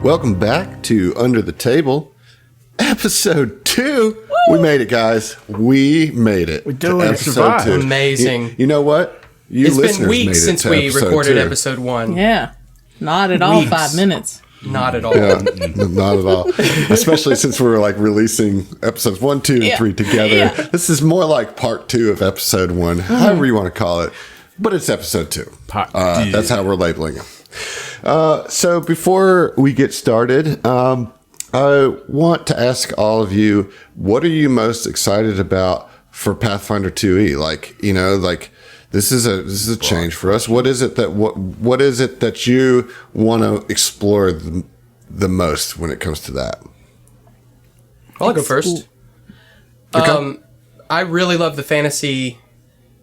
Welcome back to Under the Table, episode 2. Woo! We made it, guys. We made it. We're doing it. Survived. Amazing. You know what? It's been weeks since we recorded episode 1. Yeah. Not at all 5 minutes. Not at all. Yeah, not at all. Especially since we're like releasing episodes 1, 2, and 3 together. Yeah. This is more like part 2 of episode 1, however you want to call it. But it's episode 2. That's how we're labeling it. So before we get started, I want to ask all of you, what are you most excited about for Pathfinder 2e? Like, you know, like this is a change for us. What is it that you want to explore the most when it comes to that? I'll go first. Okay. I really love the fantasy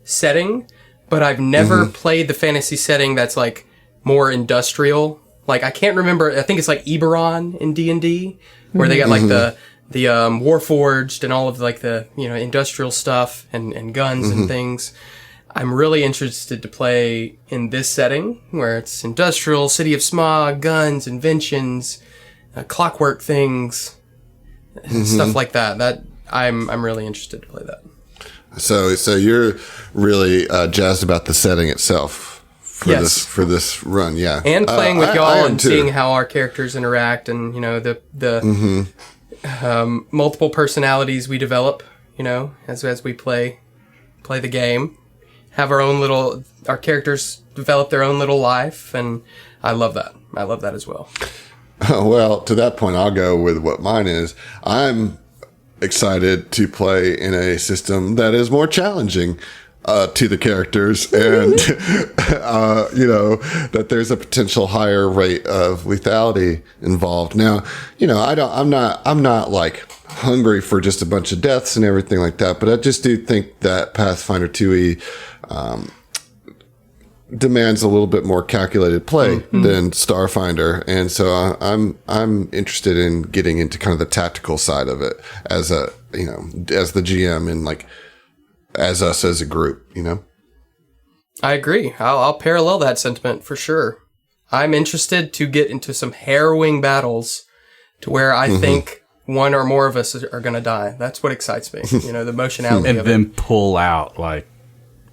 setting, but I've never played the fantasy setting that's like more industrial. Like, I can't remember, I think it's like Eberron in D&D, where they got like the Warforged and all of like the, you know, industrial stuff and guns and things. I'm really interested to play in this setting where it's industrial, City of Smog, guns, inventions, clockwork things, stuff like that. That I'm really interested to play that. So you're really jazzed about the setting itself. For this run, yeah, and playing with y'all and seeing how our characters interact, and you know the multiple personalities we develop, you know, as we play the game, have our characters develop their own little life, and I love that. I love that as well. Well, to that point, I'll go with what mine is. I'm excited to play in a system that is more challenging to the characters, and you know, that there's a potential higher rate of lethality involved. Now, you know, I'm not like hungry for just a bunch of deaths and everything like that, but I just do think that Pathfinder 2e demands a little bit more calculated play than Starfinder, and so I'm interested in getting into kind of the tactical side of it as a, you know, as the GM and like as us as a group, you know? I agree. I'll parallel that sentiment for sure. I'm interested to get into some harrowing battles to where I think one or more of us are going to die. That's what excites me. You know, the emotionality and of then it. Pull out, like,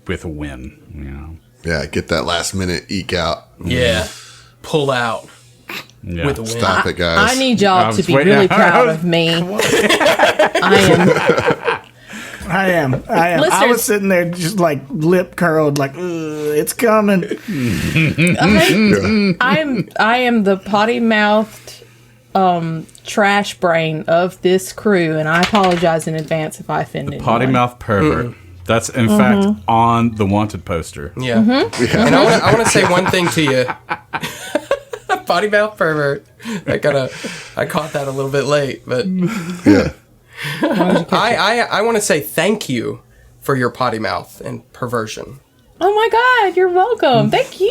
with a win, you know? Yeah, get that last minute eke out. Yeah. Pull out with a win. Stop it, guys. I need y'all to be really proud of me. I am. Listeners, I was sitting there just like lip curled, like it's coming. I am the potty mouthed trash brain of this crew, and I apologize in advance if I offend anyone. Potty mouth pervert. That's in fact on the wanted poster. Yeah. And I want to say one thing to you. Potty mouth pervert. I caught that a little bit late, but yeah. I want to say thank you for your potty mouth and perversion. Oh my God, you're welcome. Thank you.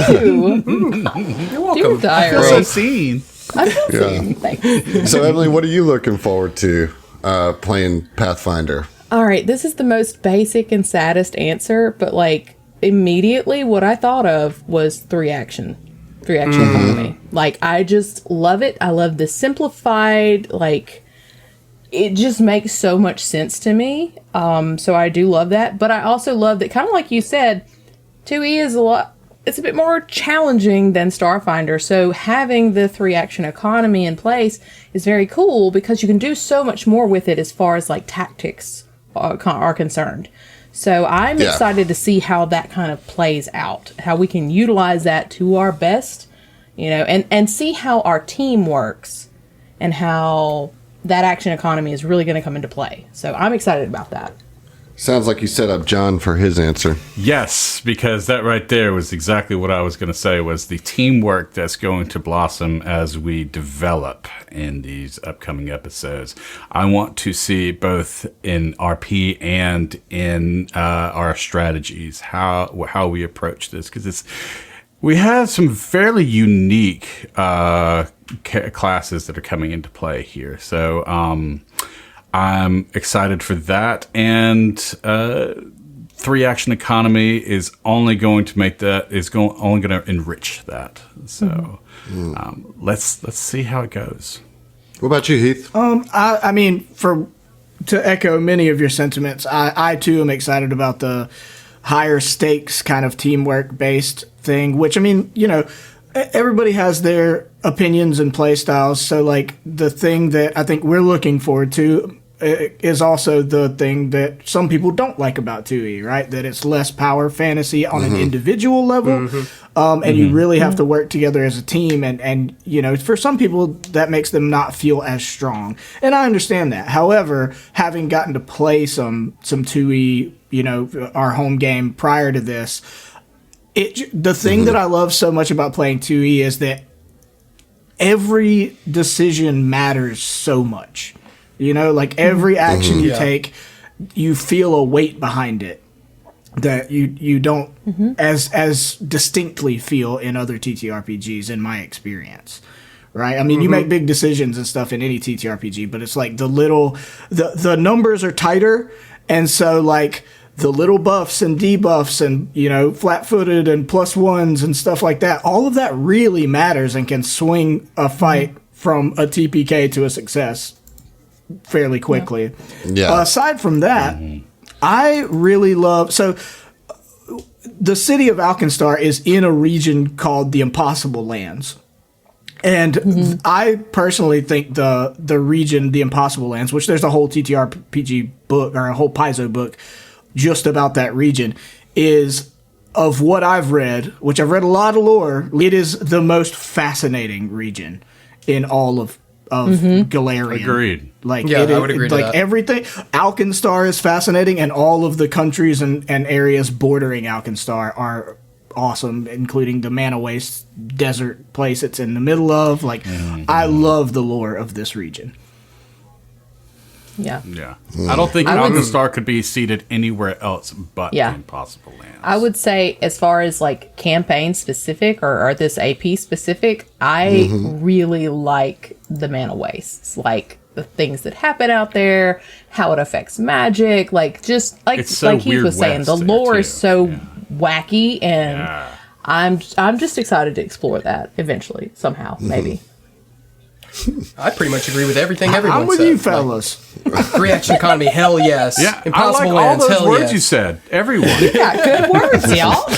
You're welcome. I feel so seen. I feel seen. Thanks. So, Emily, what are you looking forward to playing Pathfinder? All right, this is the most basic and saddest answer, but like immediately what I thought of was 3-action economy. Like, I just love it. I love the simplified, like, it just makes so much sense to me. So I do love that. But I also love that, kind of like you said, 2E is it's a bit more challenging than Starfinder. So having the 3-action economy in place is very cool because you can do so much more with it as far as like tactics are concerned. So I'm excited to see how that kind of plays out, how we can utilize that to our best, you know, and see how our team works and how that action economy is really going to come into play. So I'm excited about that. Sounds like you set up John for his answer. Yes, because that right there was exactly what I was going to say, was the teamwork that's going to blossom as we develop in these upcoming episodes. I want to see both in RP and in our strategies, how we approach this, because we have some fairly unique classes that are coming into play here. So I'm excited for that. And 3-action economy is only going to make that, only going to enrich that. So let's see how it goes. What about you, Heath? I mean, to echo many of your sentiments, I too am excited about the higher stakes kind of teamwork based thing, which, I mean, you know, everybody has their opinions and play styles. So like the thing that I think we're looking forward to is also the thing that some people don't like about 2E, right? That it's less power fantasy on an individual level. And you really have to work together as a team. And, you know, for some people that makes them not feel as strong. And I understand that. However, having gotten to play some 2E, you know, our home game prior to this, the thing that I love so much about playing 2E is that every decision matters so much. You know, like every action you take, you feel a weight behind it that you don't as distinctly feel in other TTRPGs, in my experience. Right? I mean, you make big decisions and stuff in any TTRPG, but it's like the numbers are tighter, and so like the little buffs and debuffs and, you know, flat-footed and +1s and stuff like that, all of that really matters and can swing a fight from a TPK to a success fairly quickly. Yeah. Aside from that, I really love... So, the city of Alkenstar is in a region called the Impossible Lands. And I personally think the region, the Impossible Lands, which there's a whole TTRPG book, or a whole Paizo book, just about that region, is, of what I've read, which I've read a lot of lore, it is the most fascinating region in all of Galarian. Agreed. Like, yeah, I would agree to that. Everything. Alkenstar is fascinating, and all of the countries and areas bordering Alkenstar are awesome, including the Mana Waste desert place it's in the middle of. Like, I love the lore of this region. Yeah. I don't think Alkenstar could be seated anywhere else but the Impossible Lands. I would say, as far as like campaign specific or this AP specific, I really like the Mana Wastes, like the things that happen out there, how it affects magic, like just like so like Heath was saying, the lore is so wacky, and I'm just excited to explore that eventually, somehow, maybe. I pretty much agree with everything everyone said. I'm with you, fellas. Like, 3-action economy, hell yes. Yeah, Impossible I like Lands, all those hell words yes. you said. Everyone. You got good words, y'all.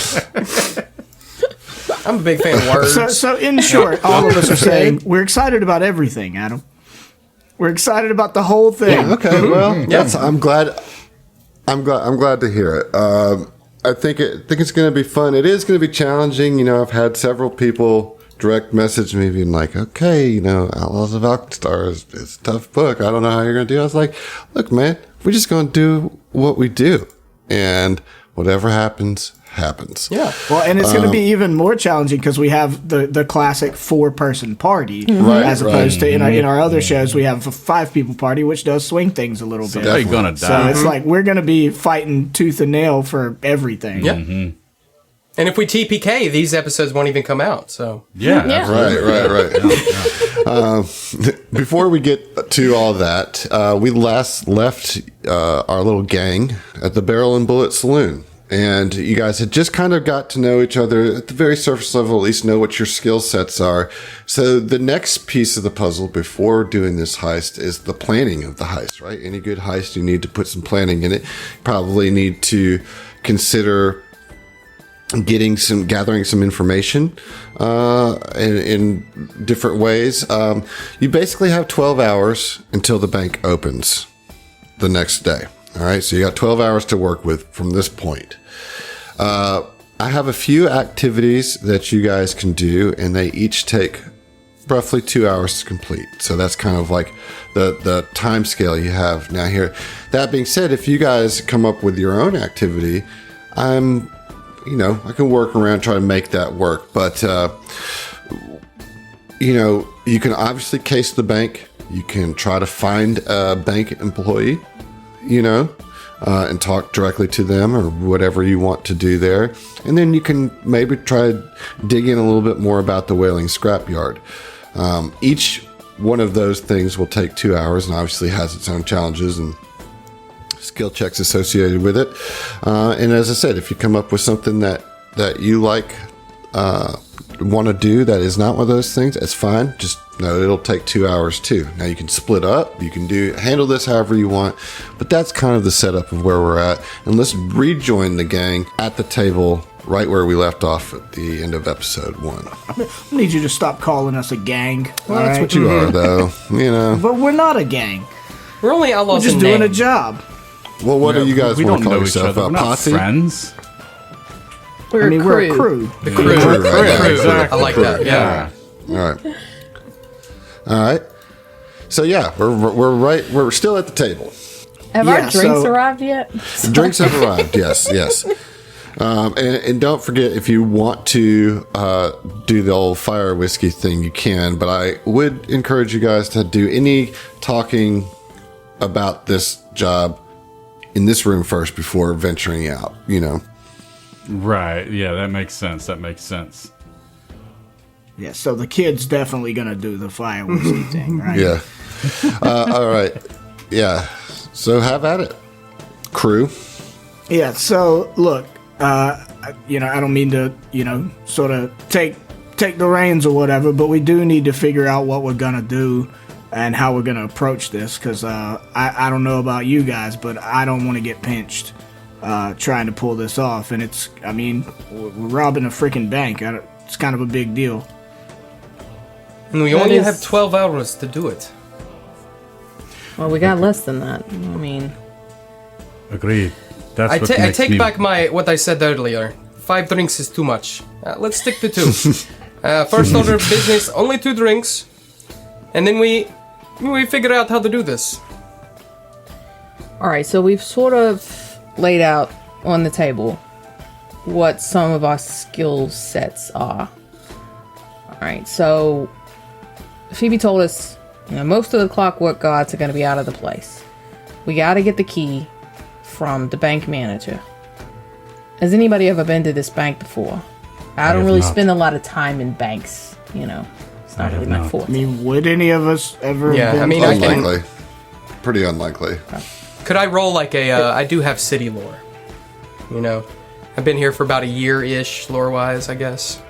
I'm a big fan of words. So in short, all of us are saying we're excited about everything, Adam. We're excited about the whole thing. Yeah, okay, well, I'm glad to hear it. I think it's going to be fun. It is going to be challenging. You know, I've had several people direct message me being like, okay, you know, Outlaws of Alkenstar is a tough book. I don't know how you're going to do it. I was like, look, man, we're just going to do what we do. And whatever happens. Yeah. Well, and it's going to be even more challenging because we have the classic 4-person party, as opposed to in our other shows we have a 5-people party, which does swing things a little bit. They're gonna die. So it's like we're going to be fighting tooth and nail for everything. Yeah. And if we TPK, these episodes won't even come out. So Right. Before we get to all that, we last left our little gang at the Barrel and Bullet Saloon. And you guys had just kind of got to know each other at the very surface level, at least know what your skill sets are. So the next piece of the puzzle before doing this heist is the planning of the heist, right? Any good heist, you need to put some planning in it. Probably need to consider gathering some information in different ways. You basically have 12 hours until the bank opens the next day. All right, so you got 12 hours to work with from this point. I have a few activities that you guys can do, and they each take roughly 2 hours to complete. So that's kind of like the time scale you have now here. That being said, if you guys come up with your own activity, I can work around, try to make that work. But, you can obviously case the bank. You can try to find a bank employee, and talk directly to them or whatever you want to do there. And then you can maybe try to dig in a little bit more about the Whaling Scrapyard. Each one of those things will take 2 hours and obviously has its own challenges and skill checks associated with it. And as I said, if you come up with something that you like, want to do that is not one of those things, it's fine. Just know it'll take 2 hours too. Now you can split up, you can handle this however you want, but that's kind of the setup of where we're at. And let's rejoin the gang at the table right where we left off at the end of episode 1. I need you to stop calling us a gang. Well, that's what you are, though. You know. But we're not a gang. We're only outlaws. We're just doing a job. Well, what do you guys want to call yourself? We're not Posse? Friends. We're a crew. The crew. Exactly. I like that. Yeah. All right. So yeah, we're right. We're still at the table. Have our drinks arrived yet? Drinks have arrived. Yes. And don't forget, if you want to do the old fire whiskey thing, you can. But I would encourage you guys to do any talking about this job in this room first before venturing out. You know. Right. Yeah, that makes sense. Yeah, so the kid's definitely going to do the fire whiskey thing, right? Yeah. All right. Yeah. So have at it, crew. Yeah, so look, I don't mean to, sort of take the reins or whatever, but we do need to figure out what we're going to do and how we're going to approach this, because I don't know about you guys, but I don't want to get pinched trying to pull this off. And we're robbing a freaking bank. It's kind of a big deal. And we only have 12 hours to do it. Well, we got less than that. Agreed. I take back what I said earlier. 5 drinks is too much. Let's stick to 2. First order of business, only 2 drinks. And then we figure out how to do this. All right, so we've sort of laid out on the table what some of our skill sets are. All right, so Phoebe told us, most of the clockwork guards are going to be out of the place. We got to get the key from the bank manager. Has anybody ever been to this bank before? I don't really spend a lot of time in banks, It's not really my forte. Would any of us ever? Yeah, unlikely. Pretty unlikely. Could I roll I do have city lore. I've been here for about a year-ish, lore-wise, I guess.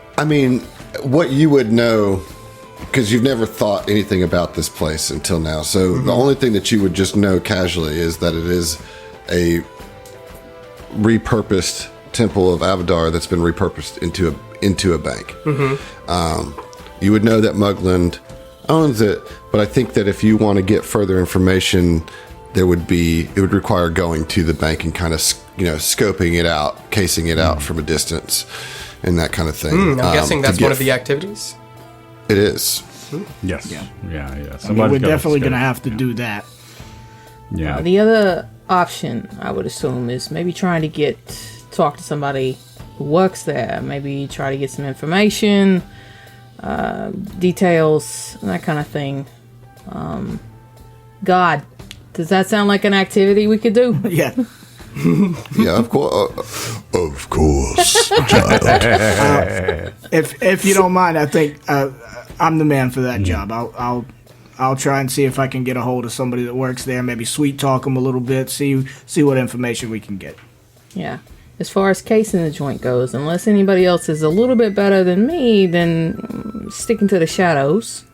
What you would know, because you've never thought anything about this place until now, so the only thing that you would just know casually is that it is a repurposed temple of Avadar that's been repurposed into a bank. You would know that Mugland owns it, but I think that if you want to get further information, it would require going to the bank and kind of scoping it out, casing it out from a distance, and that kind of thing. I'm guessing that's one of the activities. It is. Yes. Yeah. We're definitely going to have to do that. Yeah. The other option, I would assume, is maybe trying to talk to somebody who works there. Maybe try to get some information, details, that kind of thing. God, does that sound like an activity we could do? Yeah. Yeah, of course. Of course, child. If you don't mind, I think I'm the man for that job. I'll try and see if I can get a hold of somebody that works there. Maybe sweet talk them a little bit. See what information we can get. Yeah. As far as casing the joint goes, unless anybody else is a little bit better than me, then sticking to the shadows,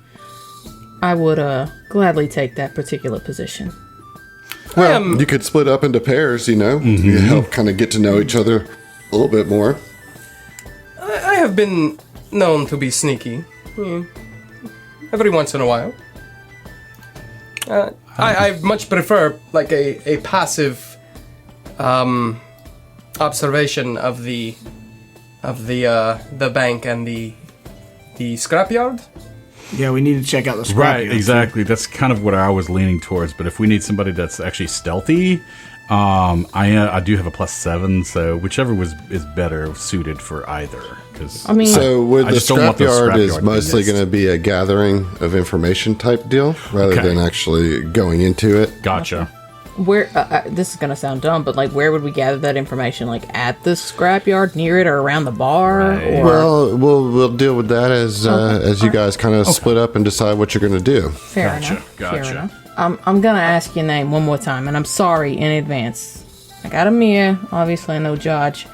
I would gladly take that particular position. Well, you could split up into pairs, You help kind of get to know each other a little bit more. I have been known to be sneaky. Every once in a while. I much prefer a passive observation of the bank and the scrapyard. Yeah, we need to check out the scrapyard. Right, exactly. That's kind of what I was leaning towards. But if we need somebody that's actually stealthy, I do have a +7, so whichever is better suited for either. So would the scrapyard is mostly going to be a gathering of information type deal rather than actually going into it? Gotcha. Where this is gonna sound dumb, but like, where would we gather that information? Like at the scrapyard, near it, or around the bar? Right. Or Well, we'll deal with that as you guys kind of split up and decide what you're going to do. fair Gotcha, enough. Fair gotcha. enough. I'm gonna ask your name one more time, and I'm sorry in advance. I got Amir. Obviously, I know Judge.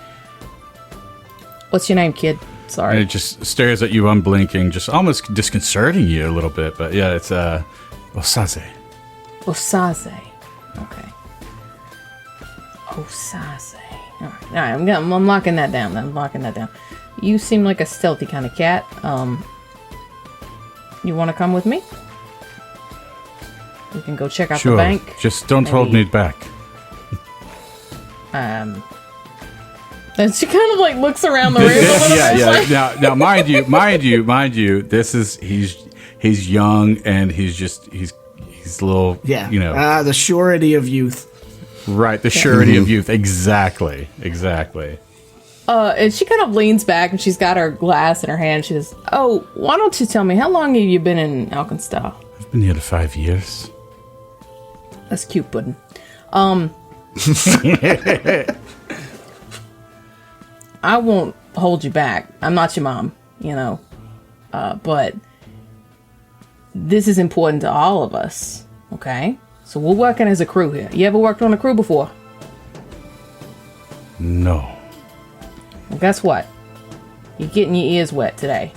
What's your name, kid? And Sorry. it just stares at you unblinking, just almost disconcerting you a little bit. But yeah, it's Osaze. Osaze. Okay. Osaze. All right. I'm locking that down. I'm locking that down. You seem like a stealthy kind of cat. You want to come with me? We can go check out Sure. the bank. Just don't hold me Maybe- back. And she kind of like looks around the room a little Yeah, bit. yeah. Now, mind you. This is he's young and he's a little. Yeah. You know. The surety of youth. Right. The surety of youth. Exactly. And she kind of leans back and she's got her glass in her hand. She says, "Oh, why don't you tell me, how long have you been in Alkenstar?" I've been here 5 years. That's cute, pudding. I won't hold you back. I'm not your mom, but this is important to all of us, okay? So we're working as a crew here. You ever worked on a crew before? No. Well, guess what? You're getting your ears wet today.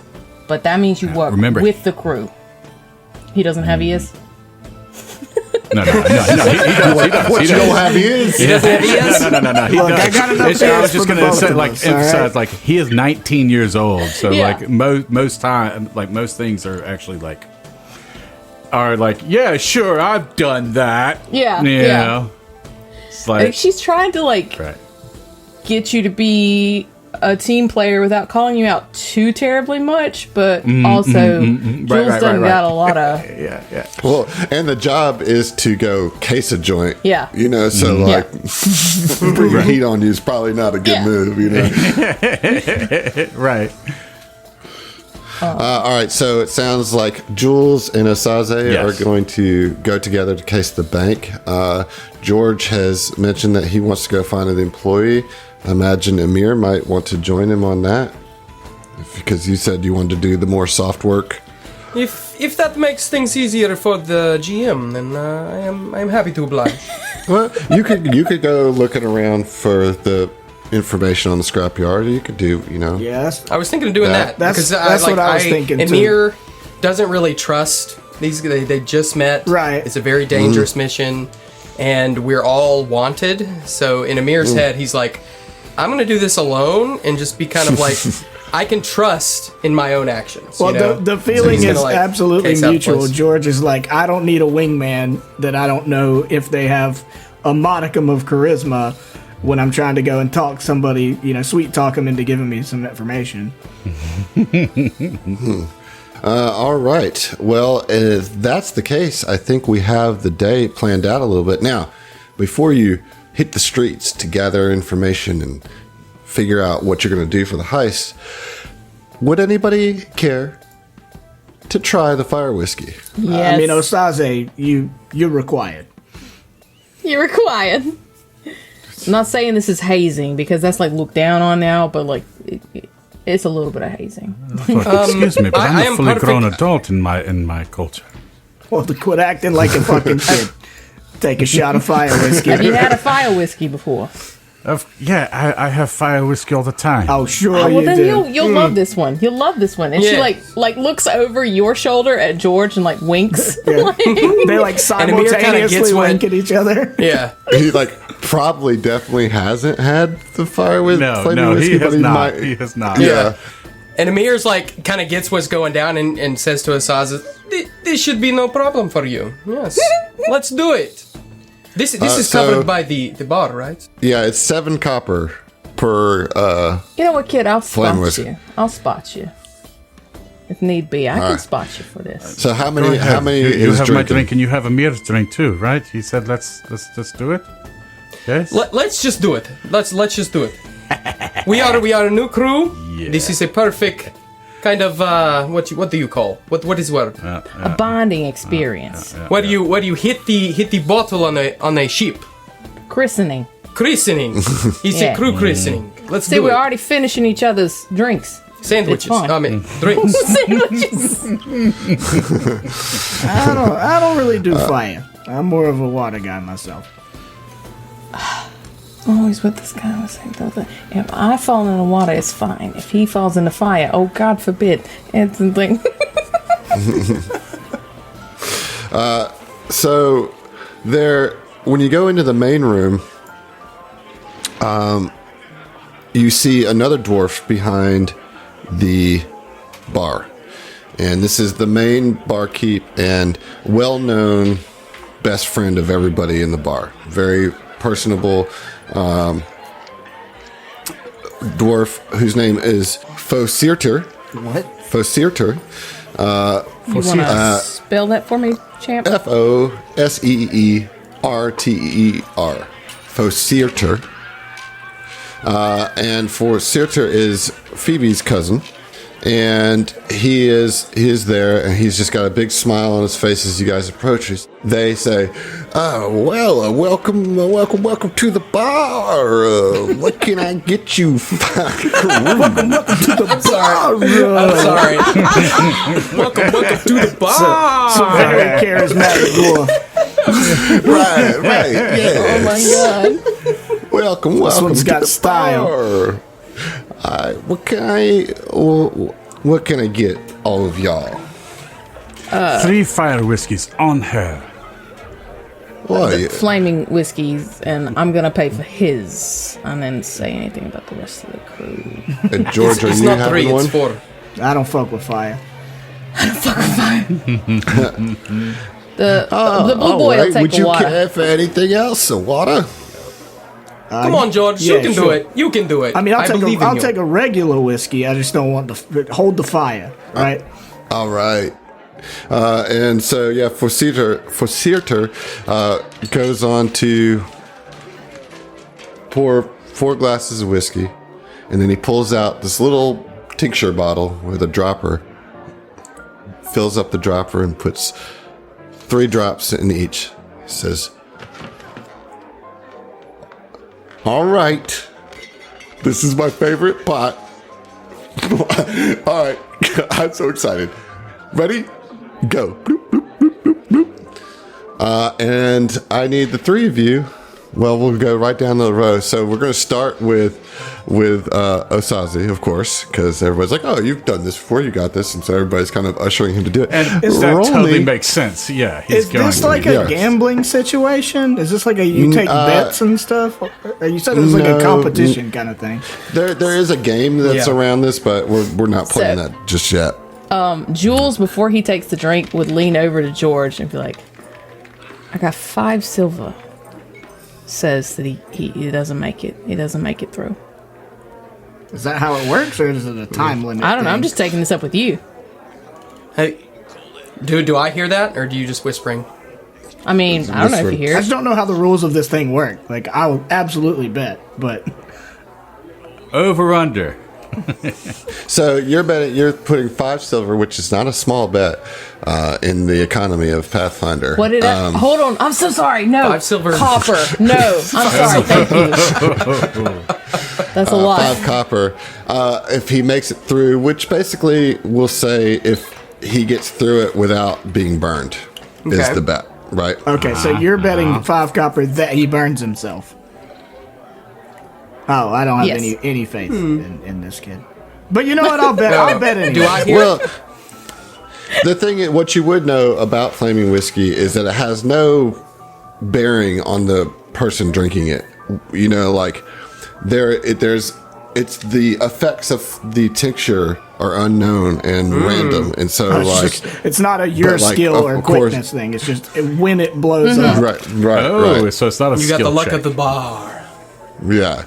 But that means you work remember- with the crew. He doesn't have ears? No. He does. What you don't have is? No. He Look, does. I got enough I ears was just for the gonna both say, of like, us, all emphasize, right? like, he is 19 years old, so Yeah. like most time, like most things are actually like, yeah, sure, I've done that. Yeah, You yeah. know? It's Like, like, she's trying to, like, right. get you to be a team player without calling you out too terribly much, but also Jules done got a lot of Yeah. Well, and the job is to go case a joint. Yeah. So like bring heat on you is probably not a good Yeah. move, Right. All right, so it sounds like Jules and Osaze Yes. are going to go together to case the bank. George has mentioned that he wants to go find an employee. I imagine Amir might want to join him on that because you said you wanted to do the more soft work. If that makes things easier for the GM, then I'm happy to oblige. Well, you could go looking around for the information on the scrapyard. You could do, Yes. I was thinking of doing that. That's- because that's what I was thinking, too. Emir doesn't really trust these. They just met. Right. It's a very dangerous mission, and we're all wanted. So in Amir's head, he's like, I'm going to do this alone and just be kind of like, I can trust in my own actions. Well, you know? the So feeling he's is gonna, like, absolutely case out the mutual. place. George is like, I don't need a wingman that I don't know if they have a modicum of charisma when I'm trying to go and talk somebody, sweet talk them into giving me some information. All right. Well, if that's the case, I think we have the day planned out a little bit. Now, before you hit the streets to gather information and figure out what you're going to do for the heist, would anybody care to try the fire whiskey? yes. I mean, Osaze, you're required. You're required. I'm not saying this is hazing because that's like looked down on now, but like it's a little bit of hazing. Excuse me, but I I'm am a fully perfect- grown adult in my culture. Well, to quit acting like a fucking kid. Take a shot of fire whiskey. Have you had a fire whiskey before? I have fire whiskey all the time. Oh, sure Oh, well, you then do. you'll love this one. You'll love this one. And she Yeah. like looks over your shoulder at George and like winks. Yeah. They like Amir kinda gets simultaneously what- wink at each other. Yeah. He probably definitely hasn't had the fire with flavored No, whiskey, he but has not. might. He has not. Yeah. And Amir's like, kind of gets what's going down and says to Asaz, this should be no problem for you. Yes. Let's do it. This is so- covered by the bar, right? Yeah, it's 7 copper per. You know what, kid? I'll Flame spot whiskey. you. I'll spot you. If need be, I can right. spot you for this. So how Go many? ahead. How many You is have my drinking? drink and you have Amir's drink too, right? He said let's do it. Yes. Let's just do it. Let's just do it. We are a new crew. Yeah. This is a perfect kind of what do you call what is what? A bonding experience. What do you hit the bottle on a ship? Christening. Christening. It's a crew christening. Let's See, do we're it. already finishing each other's drinks. Sandwiches. It's fine. I mean, drinks. Sandwiches. I don't really do fire. I'm more of a water guy myself. Always what this guy was saying. If I fall into water, it's fine. If he falls into fire, oh God forbid. It's a thing. So there, when you go into the main room, you see another dwarf behind the bar, and this is the main barkeep and well-known best friend of everybody in the bar. Very personable dwarf whose name is Fosirter. What? Fosirter. You want to spell that for me, champ? Foseerter. Fosirter. And Fosirter is Phoebe's cousin. And he is there, and he's just got a big smile on his face as you guys approach. They say, welcome to the bar. What can I get you? Welcome to the bar. I'm sorry. welcome to the bar. So very charismatic dwarf. right, yes. Oh my God. Welcome This one's to got the style. bar. What can I get all of y'all? 3 fire whiskeys on her. Why? Flaming whiskeys, and I'm going to pay for his. I didn't say anything about the rest of the crew. And George, are It's you not having 3, one? it's 4. I don't fuck with fire. The blue All boy right. will take Would the you water. care for anything else? A water? Come on, George. yeah, you can do sure. it. You can do it. I mean, believe in I'll you. take a regular whiskey. I just don't want to hold the fire, right? All right. And so, yeah, Fosirter goes on to pour 4 glasses of whiskey, and then he pulls out this little tincture bottle with a dropper, fills up the dropper, and puts 3 drops in each. He says, all right, this is my favorite pot. All right, I'm so excited. Ready? Go. Bloop, bloop, bloop, bloop, bloop. And I need the 3 of you. Well, we'll go right down the row. So we're going to start with Osazi, of course, because everybody's like, "Oh, you've done this before. You got this," and so everybody's kind of ushering him to do it. And that totally makes sense. Yeah, he's Is going this to. like a Yes. gambling situation? Is this like a you take bets and stuff? Or you said it was like a no, competition kind of thing. There is a game that's Yeah. around this, but we're not playing So- that just yet. Jules, before he takes the drink, would lean over to George and be like, I got 5 silver. Says that he doesn't make it. He doesn't make it through. Is that how it works, or is it a time limit? I don't know. I'm thing? just taking this up with you. Hey, do I hear that, or do you just whispering? I mean, I don't know if you hear I it. just don't know how the rules of this thing work. Like, I will absolutely bet, but Over under. So you're putting 5 silver, which is not a small bet in the economy of Pathfinder. What did I? Hold on. I'm so sorry. No. 5 silver. Copper. No. I'm sorry. Thank you. That's a lot. 5 copper. If he makes it through, which basically will say if he gets through it without being burned, is Okay. the bet, right? okay. So you're betting 5 copper that he burns himself. Oh, I don't have Yes. any faith in this kid. But you know what? I'll bet. I'll bet anyway. Do I hear? Well, the thing, what you would know about flaming whiskey is that it has no bearing on the person drinking it. You know, like it's the effects of the tincture are unknown and random, and so It's not a your but, like, skill of or course- quickness thing. It's just when it blows up. right, Oh, right. so it's not a You skill got the luck check. of the bar. Yeah.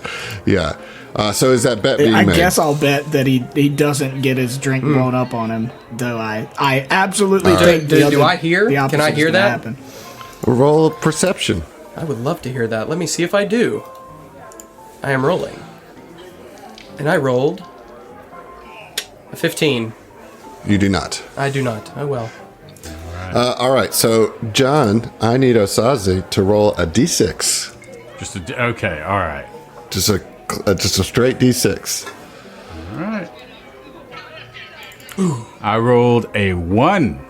So is that bet being I made? guess I'll bet that he doesn't get his drink blown up on him. Though I absolutely think Do- the do other, I hear? the Can I opposite's hear gonna that? Happen. Roll perception. I would love to hear that. Let me see if I do. I am rolling. And I rolled a 15. You do not. I do not. Oh, well. All right. So, John, I need Osaze to roll a d6. Okay. All right. Just a straight d6. All right. Ooh. I rolled a 1.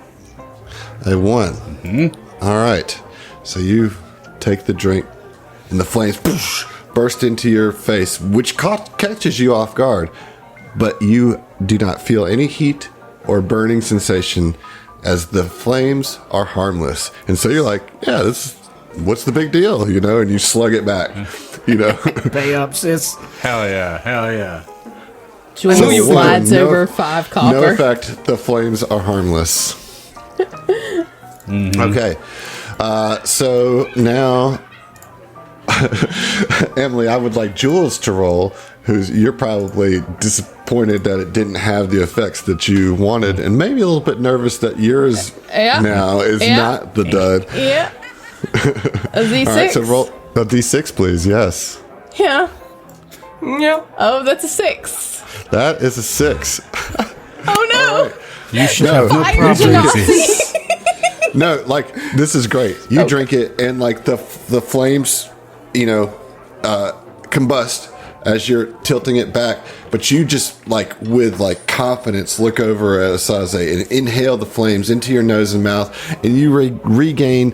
A 1. Mm-hmm. All right. So you take the drink, and the flames burst into your face, which catches you off guard. But you do not feel any heat or burning sensation, as the flames are harmless. And so you're like, yeah, what's the big deal? You know, and you slug it back. You know, Pay up, sis. Hell yeah. Jules slides over 5 copper. No effect. The flames are harmless. Okay. So now, Emily, I would like Jules to roll, you're probably disappointed that it didn't have the effects that you wanted, and maybe a little bit nervous that yours now is not the dud. Yeah. A D6. All right, so roll a D6, please. Yes. Yeah. Yeah. Oh, that's a 6. That is a 6. Oh, no. Right. You should No. have no Fire problem. Nazi. No, like, this is great. You drink it, and like the flames, combust as you're tilting it back, but you just with confidence look over at Asaze and inhale the flames into your nose and mouth, and you regain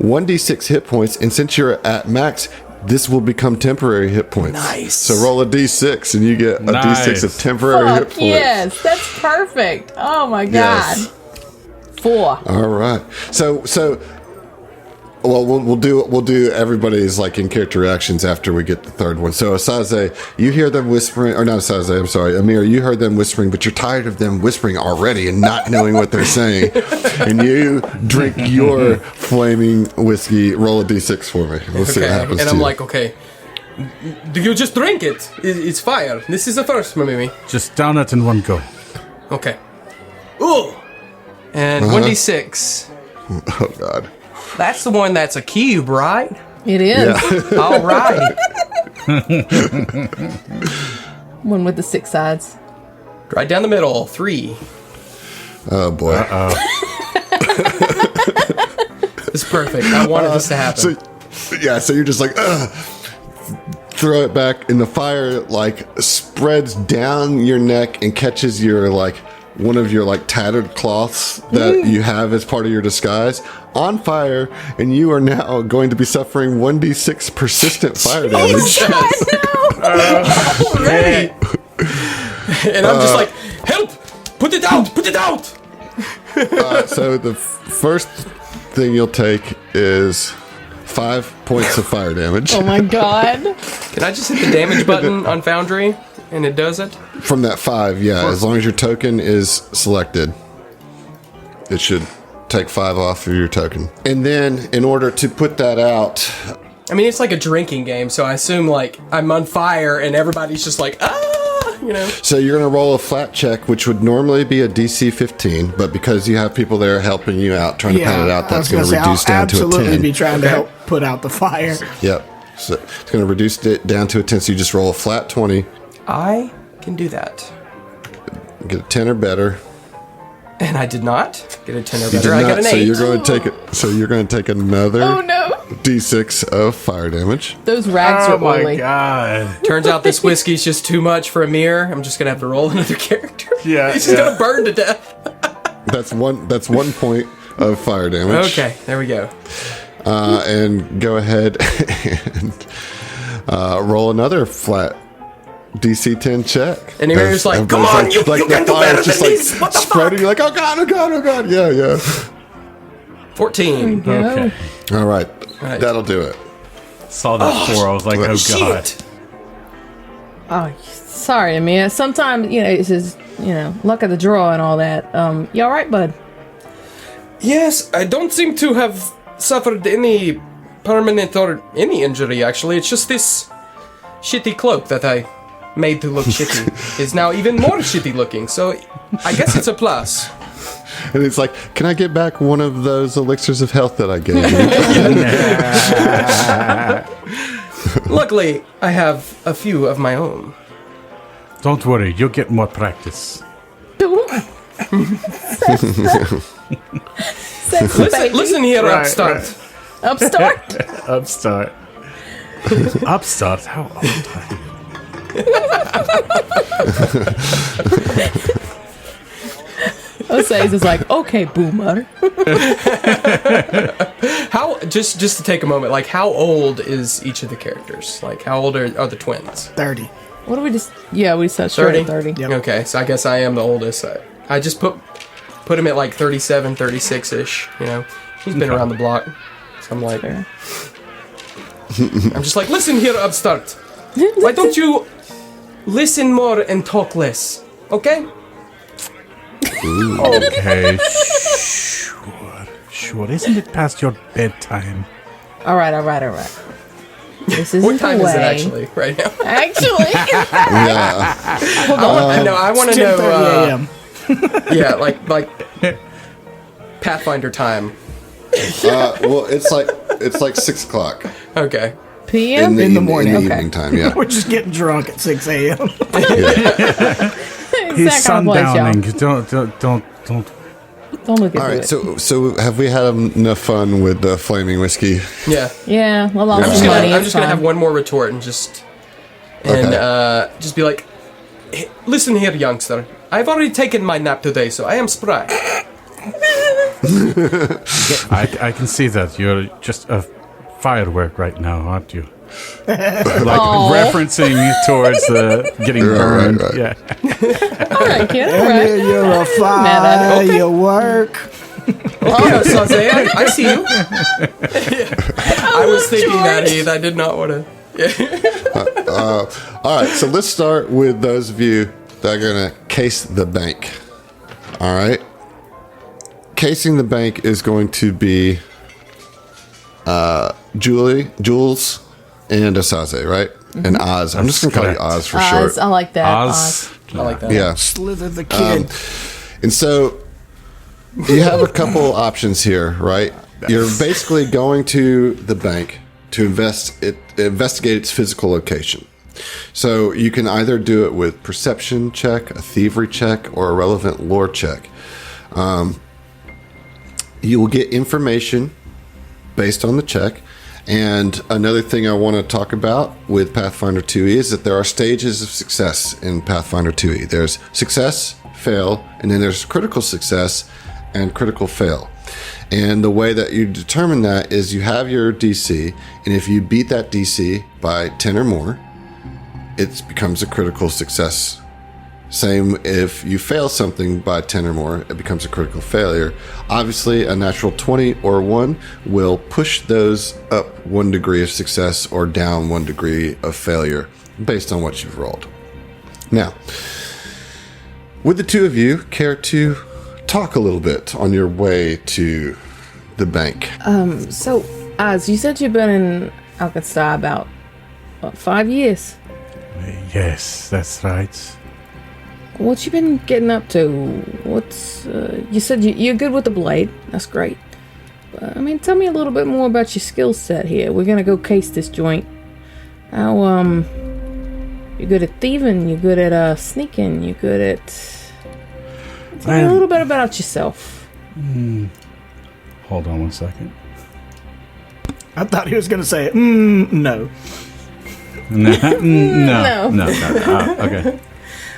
1d6 hit points. And since you're at max, this will become temporary hit points. Nice. So roll a d6 and you get a d6 of temporary hit points. Yes, that's perfect. Oh my god. Yes. 4. All right. So well, we'll do everybody's in character reactions after we get the third one. So Asaze, you hear them whispering, or not Asaze, I'm sorry, Amir, you heard them whispering, but you're tired of them whispering already and not knowing what they're saying. And you drink your flaming whiskey. Roll a d6 for me. We'll see what happens. And to I'm you. like, okay, do you just drink it? It's fire. This is the first for me. Just down it in one go. Okay. Ooh. And 1d6. Oh God. That's the one that's a cube, right? It is. Yeah. All right. One with the 6 sides. Right down the middle. 3. Oh boy. It's perfect. I wanted this to happen. So you're just throw it back, and the fire spreads down your neck and catches your one of your tattered cloths that you have as part of your disguise on fire, and you are now going to be suffering 1d6 persistent fire damage. Right. And I'm just like, help! Put it out! Put it out! So the first thing you'll take is 5 points of fire damage. Oh my god. Can I just hit the damage button on Foundry and it does it? From that 5, yeah, as long as your token is selected, it should take 5 off of your token. And then, in order to put that out... I mean, it's like a drinking game, so I assume, I'm on fire and everybody's just So you're going to roll a flat check, which would normally be a DC 15, but because you have people there helping you out, trying to put it out, that's going to reduce down to a 10. I'll absolutely be trying to help put out the fire. Yep. So it's going to reduce it down to a 10, so you just roll a flat 20. I can do that. Get a 10 or better. And I did not get a 10 or You better. did I not, got an 8. so you're going to take it. So you're going to take another Oh no. D6 of fire damage. Those rags Oh are my oily. god. Turns out this whiskey's just too much for Amir. I'm just gonna have to roll another character. Yeah, He's just gonna burn to death. That's 1 point of fire damage. Okay, there we go. And go ahead and roll another flat DC 10 check. And Amir's like, come on, you can do better than this. What the spreading. You're like, oh god, oh god, oh god. Yeah. 14. Okay. All right. Right. That'll do it. Saw that 4. I was like, oh god. Shit. Oh, sorry, Amir. Sometimes, it's just, luck of the draw and all that. You all right, bud? Yes, I don't seem to have suffered any permanent or any injury, actually. It's just this shitty cloak that I made to look shitty is now even more shitty looking, so I guess it's a plus. And it's like, can I get back one of those elixirs of health that I gave you? Luckily, I have a few of my own. Don't worry, you'll get more practice. Sexy baby. Listen here, upstart. Upstart. Upstart. Upstart? How old are you? Osaze is like, okay, boomer. How just to take a moment, like how old is each of the characters? Like how old are the twins? 30. What do we just? Yeah, we said straight at 30. Yep. Okay, so I guess I am the oldest. I just put him at like 37, 36-ish, you know. He's been around the block. So I'm like, Fair. I'm just like, listen here, upstart. Why don't you listen more and talk less? Okay? Okay, sure. Isn't it past your bedtime? All right. This isn't What time the is it way. actually right now? Actually, Yeah. I want to 10:30 know. a.m. Yeah, like Pathfinder time. Well, it's like 6 o'clock Okay. PM In the morning. in the Okay. evening time. Yeah. We're just getting drunk at 6 a.m. He's It's that kind of place, y'all. sundowning. Don't. Don't look at All right. it. So have we had enough fun with the flaming whiskey? Yeah. Yeah, well, I'm just money. gonna have one more retort and just be like, "Hey, listen here, youngster. I've already taken my nap today, so I am spry. I can see that you're just a firework right now, aren't you? Like referencing towards the getting burned. right. Yeah. All right, kid. All Yeah, right. you're a fire, you work. Oh, Saze, I see you. I was thinking that, Heath. I did not want to. All right. So let's start with those of you that are going to case the bank. All right. Casing the bank is going to be Jules, and Asaze, right? And Oz. I'm just going to call you correct. Oz for Oz, short. I like that. Oz. I like that. Yeah. Slither the kid. And so you have a couple options here, right? You're basically going to the bank to investigate its physical location. So you can either do it with perception check, a thievery check, or a relevant lore check. You will get information based on the check. And another thing I want to talk about with Pathfinder 2e is that there are stages of success in Pathfinder 2e. There's success, fail, and then there's critical success and critical fail. And the way that you determine that is you have your DC, and if you beat that DC by 10 or more, it becomes a critical success. Same if you fail something by 10 or more, it becomes a critical failure. Obviously, a natural 20 or 1 will push those up 1 degree of success or down 1 degree of failure based on what you've rolled. Now, would the two of you care to talk a little bit on your way to the bank? So, Oz, you said you've been in Alcatraz about, 5 years? Yes, that's right. What you been getting up to? What's you said you're good with the blade. That's great. But, I mean, tell me a little bit more about your skill set here. We're gonna go case this joint. How you're good at thieving. You're good at sneaking. You're good at. Tell me a little bit about yourself. Hold on one second. I thought he was going to say, no. No. Okay.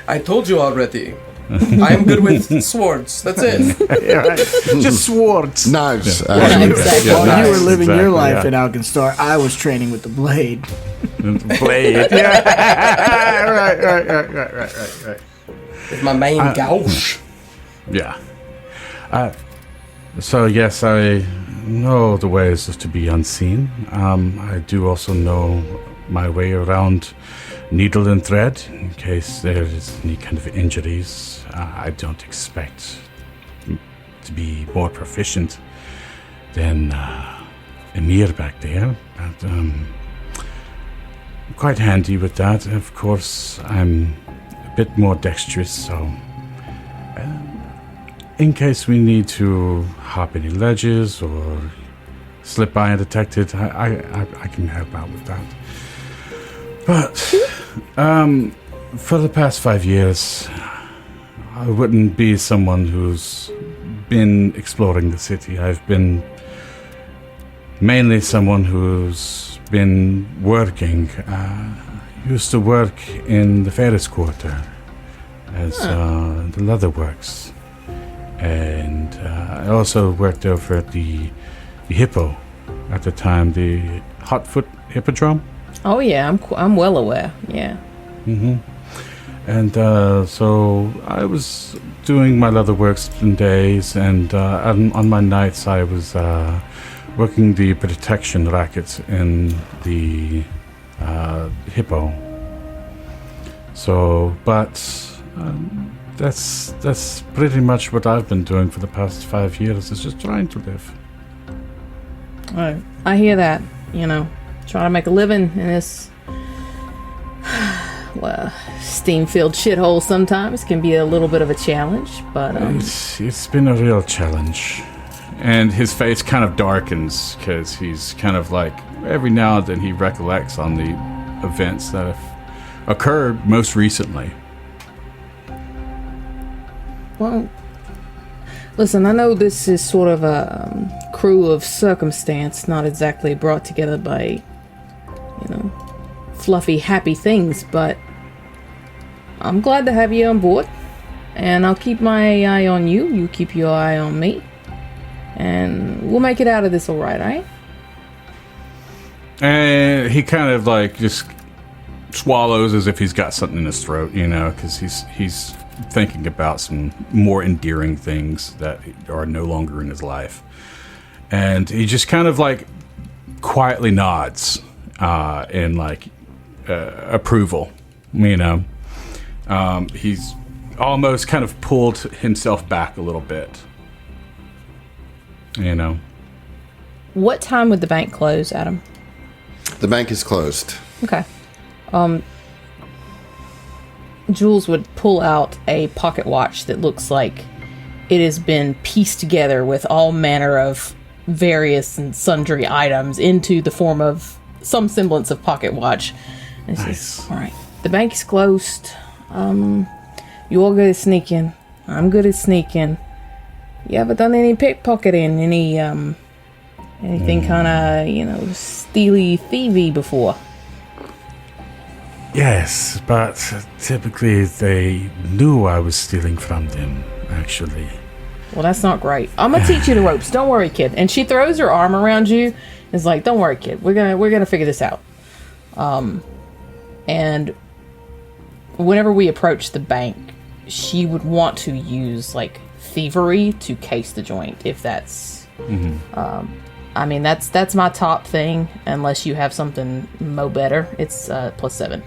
I told you already. I am good with swords. That's it. Yeah, right. Just swords. Knives. Yeah, actually. exactly. While you were living your Exactly, life yeah. in Alkenstar, I was training with the blade. Blade. Yeah. Right. With my main gouge. Yeah. So yes, I know the ways to be unseen. I do also know my way around needle and thread in case there is any kind of injuries. I don't expect to be more proficient than Emir back there, but quite handy with that. Of course, I'm a bit more dexterous, so in case we need to hop any ledges or slip by undetected, I can help out with that. But for the past 5 years, I wouldn't be someone who's been exploring the city. I've been mainly someone who's been working. Used to work in the Ferris Quarter as the leather works. And I also worked over at the Hippo at the time, the Hotfoot Hippodrome. Oh yeah, I'm well aware. Yeah. Mm-hmm. And so I was doing my leatherworks in days, and on my nights I was working the protection rackets in the Hippo. So, but that's pretty much what I've been doing for the past 5 years, is just trying to live. I hear that, trying to make a living in this steam-filled shithole sometimes can be a little bit of a challenge, but it's been a real challenge. And his face kind of darkens because he's kind of like, every now and then he recollects on the events that have occurred most recently. Well, listen, I know this is sort of a crew of circumstance, not exactly brought together by, fluffy, happy things, but I'm glad to have you on board, and I'll keep my eye on you, you keep your eye on me, and we'll make it out of this all right, right? And he kind of like just swallows as if he's got something in his throat, because he's thinking about some more endearing things that are no longer in his life. And he just kind of like quietly nods in like approval, he's almost kind of pulled himself back a little bit, What time would the bank close, Adam? The bank is closed. Okay. Jules would pull out a pocket watch that looks like it has been pieced together with all manner of various and sundry items into the form of some semblance of pocket watch. And says, all right, the bank is closed. You all good at sneaking. I'm good at sneaking. You ever done any pickpocketing? Anything kind of, steely thievy before? Yes, but typically they knew I was stealing from them, actually. Well, that's not great. I'm gonna teach you the ropes. Don't worry, kid. And she throws her arm around you. And is like, don't worry, kid. We're gonna figure this out. And whenever we approach the bank, she would want to use like thievery to case the joint, if that's. Mm-hmm. That's my top thing. Unless you have something mo better, it's +7.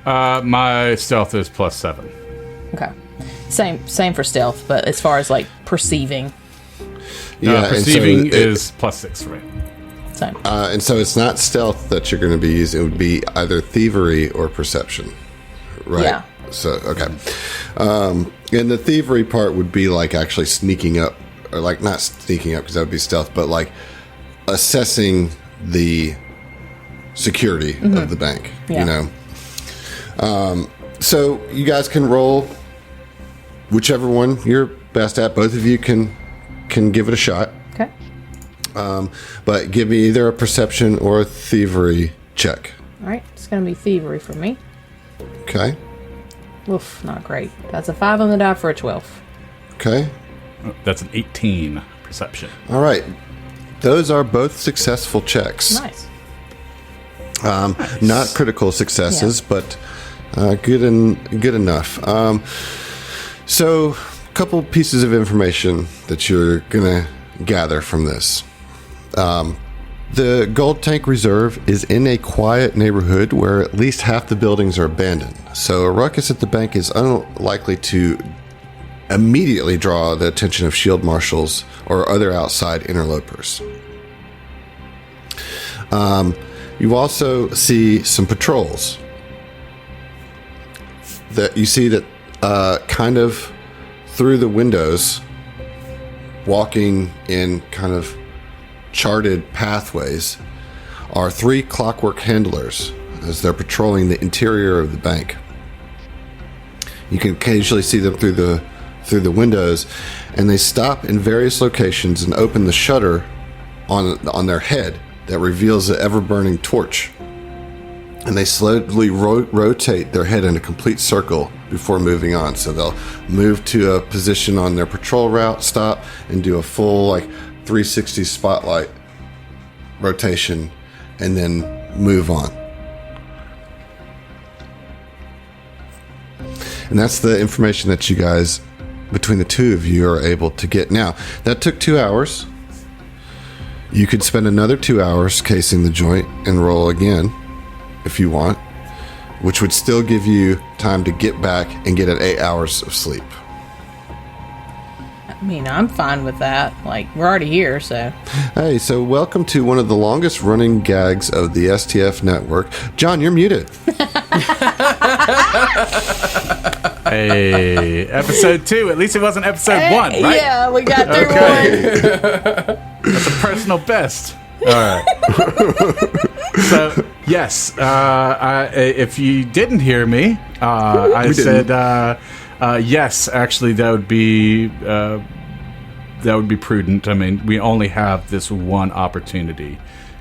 My stealth is +7. Okay. Same for stealth, but as far as like perceiving. Yeah, perceiving is +6 for me. Same. And so it's not stealth that you're going to be using. It would be either thievery or perception. Right? Yeah. So, okay. And the thievery part would be like actually sneaking up, or like not sneaking up because that would be stealth, but like assessing the security of the bank, Yeah. So you guys can roll whichever one you're best at. Both of you can give it a shot. Okay. But give me either a perception or a thievery check. All right. It's gonna be thievery for me. Okay. Oof, not great. That's a 5 on the die for a 12. Okay. That's an 18 perception. All right. Those are both successful checks. Nice. Not critical successes, but good enough. So, a couple pieces of information that you're gonna gather from this. The Gold Tank Reserve is in a quiet neighborhood where at least half the buildings are abandoned. So, a ruckus at the bank is unlikely to immediately draw the attention of shield marshals or other outside interlopers. You also see some patrols. That you see that kind of through the windows, walking in kind of charted pathways, are 3 clockwork handlers as they're patrolling the interior of the bank. You can occasionally see them through the windows, and they stop in various locations and open the shutter on their head that reveals the ever-burning torch. And they slowly rotate their head in a complete circle before moving on. So they'll move to a position on their patrol route, stop, and do a full 360 spotlight rotation, and then move on. And that's the information that you guys, between the two of you, are able to get. Now, that took 2 hours. You could spend another 2 hours casing the joint and roll again if you want, which would still give you time to get back and get 8 hours of sleep. I mean, I'm fine with that. We're already here, so. Hey, so welcome to one of the longest running gags of the STF network. John, you're muted. Hey, episode 2. At least it wasn't episode 1, right? Yeah, we got through one. That's a personal best. All right. So, yes, if you didn't hear me, I said yes. Actually, that would be prudent. I mean, we only have this one opportunity,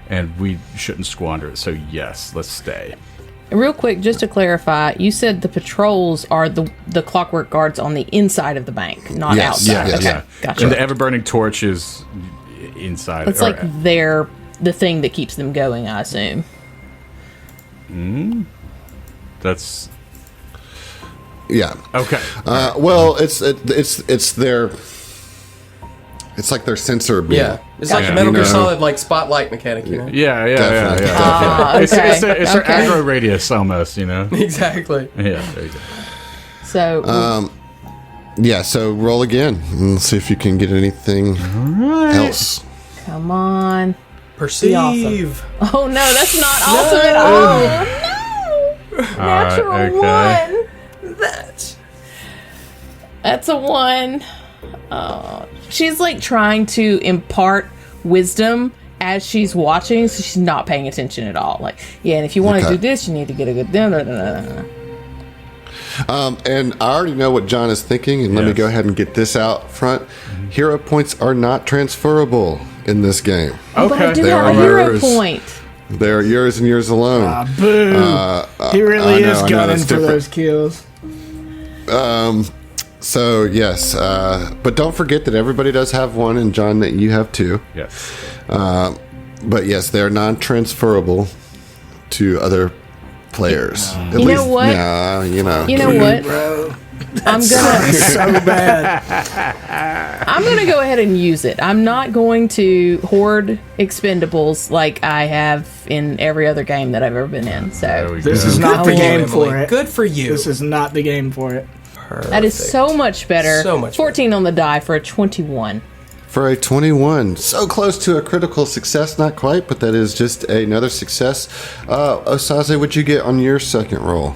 and we shouldn't squander it. So, yes, let's stay. Real quick, just to clarify, you said the patrols are the clockwork guards on the inside of the bank, not outside. Yes. Okay, Yeah. gotcha. And the ever-burning torch is inside. It's the thing that keeps them going, I assume. That's Yeah. okay. Well, it's their. It's like their sensor beam. Yeah, it's like Yeah. a Metal Gear You know. Solid spotlight mechanic, Yeah. Definitely. It's Okay. their Okay. aggro radius almost, Exactly. Yeah, there you go. So, Yeah, so roll again and see if you can get anything else. come on. Perceive. Oh no, that's not awesome at all. No. Natural okay. one. That's a 1. She's trying to impart wisdom as she's watching, so she's not paying attention at all. And if you want to Okay. do this, you need to get a good dinner. And I already know what John is thinking, and let me Yes. go ahead and get this out front. Hero points are not transferable in this game. But I do They have are a hero yours. point. They're yours and yours alone. Boo! He really I know, is I know, gunning that's for different. those kills. So, yes. But don't forget that everybody does have one, and John, that you have 2. Yes. But yes, they're non-transferable to other players. At You know what? Yeah, you know. You know what? Bro, I'm gonna so bad. I'm gonna go ahead and use it. I'm not going to hoard expendables like I have in every other game that I've ever been in. There So we This go. is not the for you, game Emily. for it. Good for you. This is not the game for it. that is so much better. So much 14 on the die for a 21. For a 21. So close to a critical success, not quite, but that is just another success. Osaze, what'd you get on your second roll?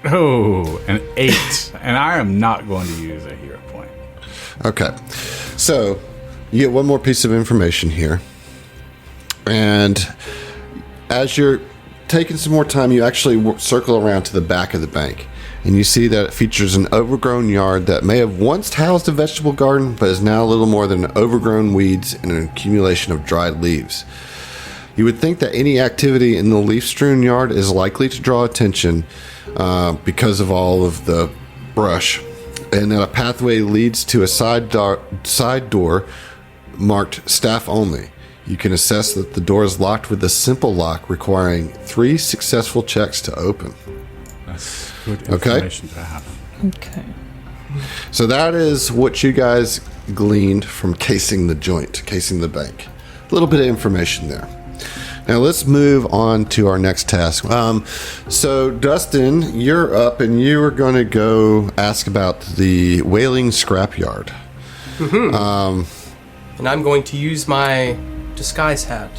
Oh, an 8. And I am not going to use a hero point. Okay. So, you get one more piece of information here. And as you're taking some more time, you actually circle around to the back of the bank. And you see that it features an overgrown yard that may have once housed a vegetable garden, but is now little more than overgrown weeds and an accumulation of dried leaves. You would think that any activity in the leaf-strewn yard is likely to draw attention because of all of the brush, and that a pathway leads to a side door marked staff only. You can assess that the door is locked with a simple lock requiring 3 successful checks to open. That's good Okay. information to have. Okay. So that is what you guys gleaned from casing the joint, casing the bank. A little bit of information there. Now let's move on to our next task. So Dustin, you're up, and you are going to go ask about the Whaling Scrapyard. And I'm going to use my disguise hat.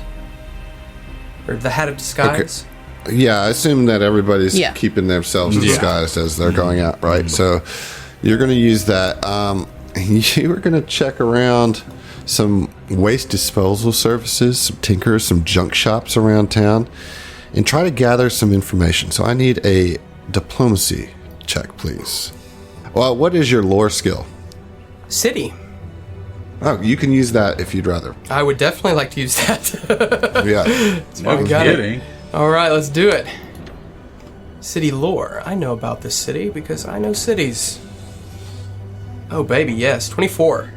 Or the hat of disguise. Yeah, I assume that everybody's Yeah. keeping themselves disguised as they're going out, right? So you're going to use that. You are going to check around some waste disposal services, some tinkers, some junk shops around town, and try to gather some information. So I need a diplomacy check, please. Well, what is your lore skill? City. Oh, you can use that if you'd rather. I would definitely like to use that. Yeah. No got kidding. All right, let's do it. City lore. I know about this city because I know cities. Oh, baby, yes. 24.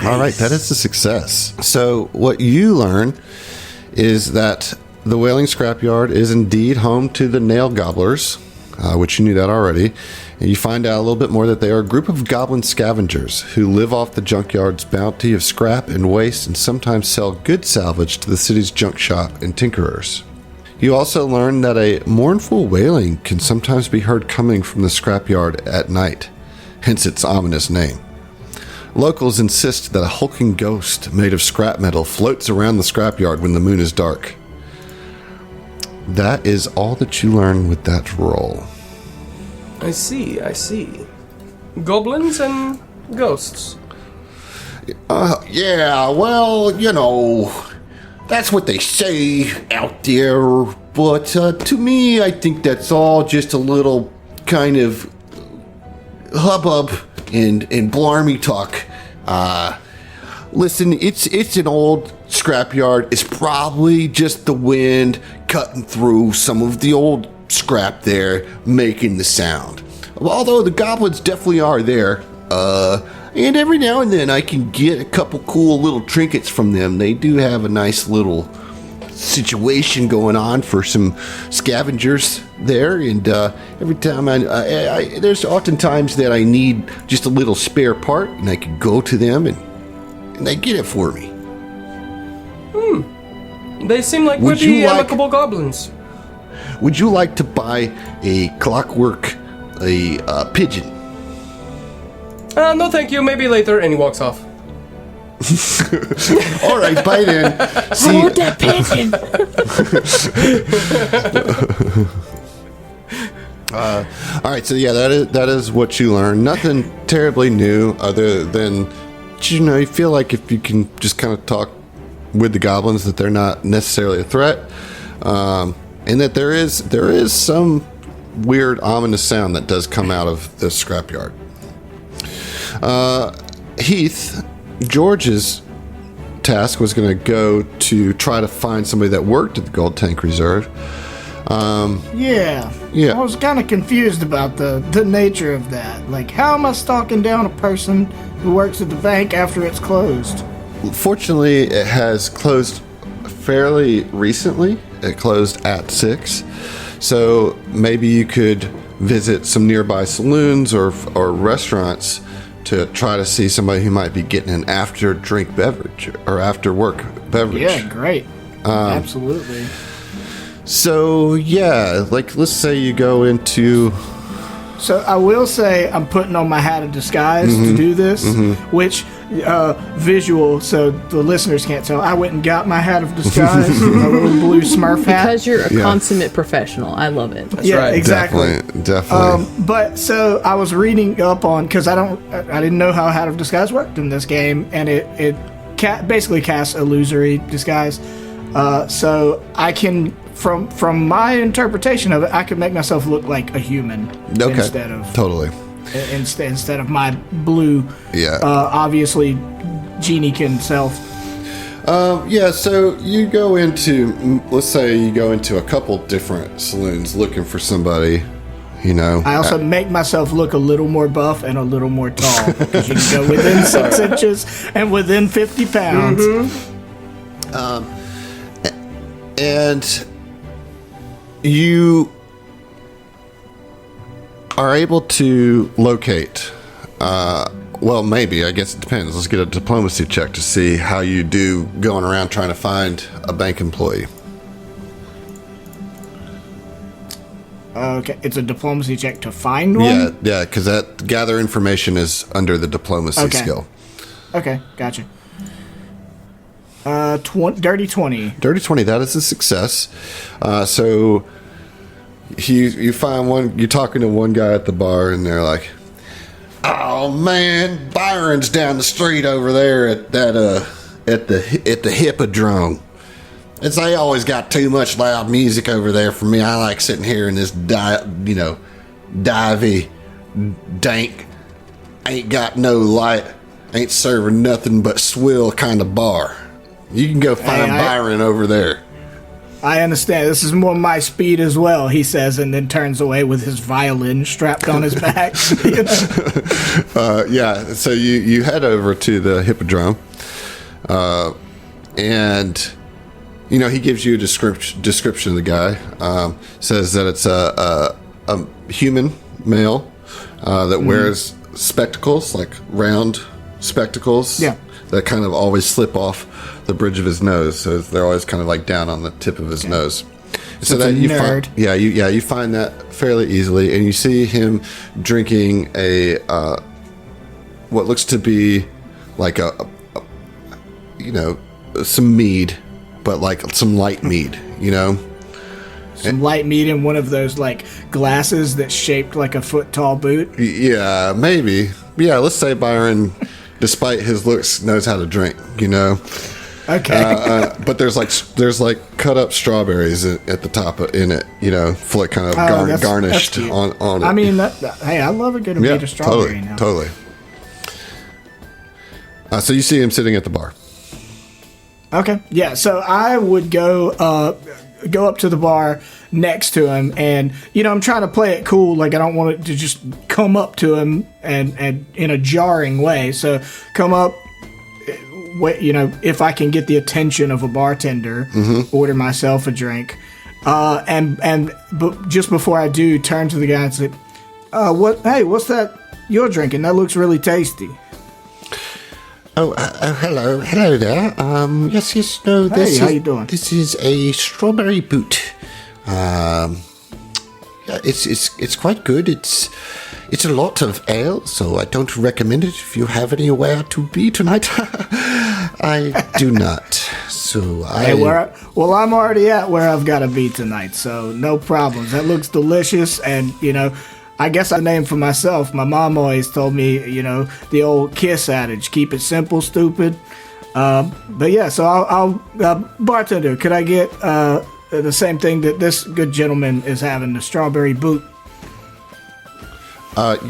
All right, that is a success. So what you learn is that the Wailing Scrapyard is indeed home to the Nail Gobblers, which you knew that already. And you find out a little bit more that they are a group of goblin scavengers who live off the junkyard's bounty of scrap and waste and sometimes sell good salvage to the city's junk shop and tinkerers. You also learn that a mournful wailing can sometimes be heard coming from the scrapyard at night, hence its ominous name. Locals insist that a hulking ghost made of scrap metal floats around the scrapyard when the moon is dark. That is all that you learn with that roll. I see. Goblins and ghosts. Yeah, well, that's what they say out there. But to me, I think that's all just a little kind of hubbub and blarmy talk. Listen, it's an old scrapyard. It's probably just the wind cutting through some of the old scrap there, making the sound. Although the goblins definitely are there. And every now and then I can get a couple cool little trinkets from them. They do have a nice little situation going on for some scavengers there, and every time there's oftentimes that I need just a little spare part, and I can go to them and they get it for me. They seem like pretty amicable goblins. Would you like to buy a clockwork, a pigeon? No thank you, maybe later, and he walks off. All right, bye then. I want that pigeon. All right, so yeah, that is what you learn. Nothing terribly new, other than you feel like if you can just kind of talk with the goblins, that they're not necessarily a threat, and that there is some weird ominous sound that does come out of the scrapyard. Heath, George's task was going to go to try to find somebody that worked at the Gold Tank Reserve. Yeah. I was kind of confused about the nature of that. Like, how am I stalking down a person who works at the bank after it's closed? Fortunately, it has closed fairly recently. It closed at 6. So maybe you could visit some nearby saloons or restaurants to try to see somebody who might be getting an after-drink beverage or after-work beverage. Yeah, great. Absolutely. So, yeah, like, let's say you go into... So, I will say I'm putting on my hat of disguise to do this, which, visual, so the listeners can't tell. I went and got my hat of disguise, my little blue Smurf hat. Because you're a consummate professional. I love it. That's right. Exactly. Definitely. But so I was reading up on, because I didn't know how Hat of Disguise worked in this game, and it basically casts illusory disguise. So I can, from my interpretation of it, I can make myself look like a human instead of instead of my blue, obviously genie-kin self. So you go into, let's say you go into a couple different saloons looking for somebody, I also make myself look a little more buff and a little more tall, because you can go within 6 inches and within 50 pounds. And you are able to locate, maybe, I guess it depends. Let's get a diplomacy check to see how you do going around trying to find a bank employee. Okay, it's a diplomacy check to find one? Yeah, because that gather information is under the diplomacy skill. Okay, gotcha. Dirty 20. Dirty 20, that is a success. So you find one, you're talking to one guy at the bar, and they're like, "Oh man, Byron's down the street over there at that at the Hippodrome. They always got too much loud music over there for me. I like sitting here in this divey, dank, ain't got no light, ain't serving nothing but swill kind of bar. You can go find Byron over there. I understand. This is more my speed as well, he says, and then turns away with his violin strapped on his back. You know? Yeah, so you head over to the Hippodrome, and he gives you a description of the guy. Says that it's a human male that wears spectacles, like round spectacles, that kind of always slip off the bridge of his nose, so they're always kind of like down on the tip of his nose. So that you nerd. You find that fairly easily, and you see him drinking a what looks to be like a some mead, but like some light mead, Some light mead in one of those like glasses that's shaped like a foot tall boot. Yeah, maybe. Yeah, let's say Byron, despite his looks, knows how to drink. Okay. But there's like cut up strawberries at the top in it. Kind of garnished that's on it. I mean, hey, I love a good meat of strawberry now. Totally. So you see him sitting at the bar. Okay. Yeah. So I would go up to the bar next to him, and I'm trying to play it cool. Like I don't want it to just come up to him and in a jarring way. So come up. If I can get the attention of a bartender, order myself a drink, but just before I do, turn to the guy and say, what's that you're drinking? That looks really tasty. Hello there. Yes, no, this how you doing? This is a strawberry boot. It's quite good. It's a lot of ale, so I don't recommend it if you have anywhere to be tonight. I do not. So I'm already at where I've got to be tonight, so no problems. That looks delicious, and I guess I named for myself. My mom always told me, the old KISS adage: keep it simple, stupid. But yeah, so I'll bartender, could I get the same thing that this good gentleman is having, the strawberry boot?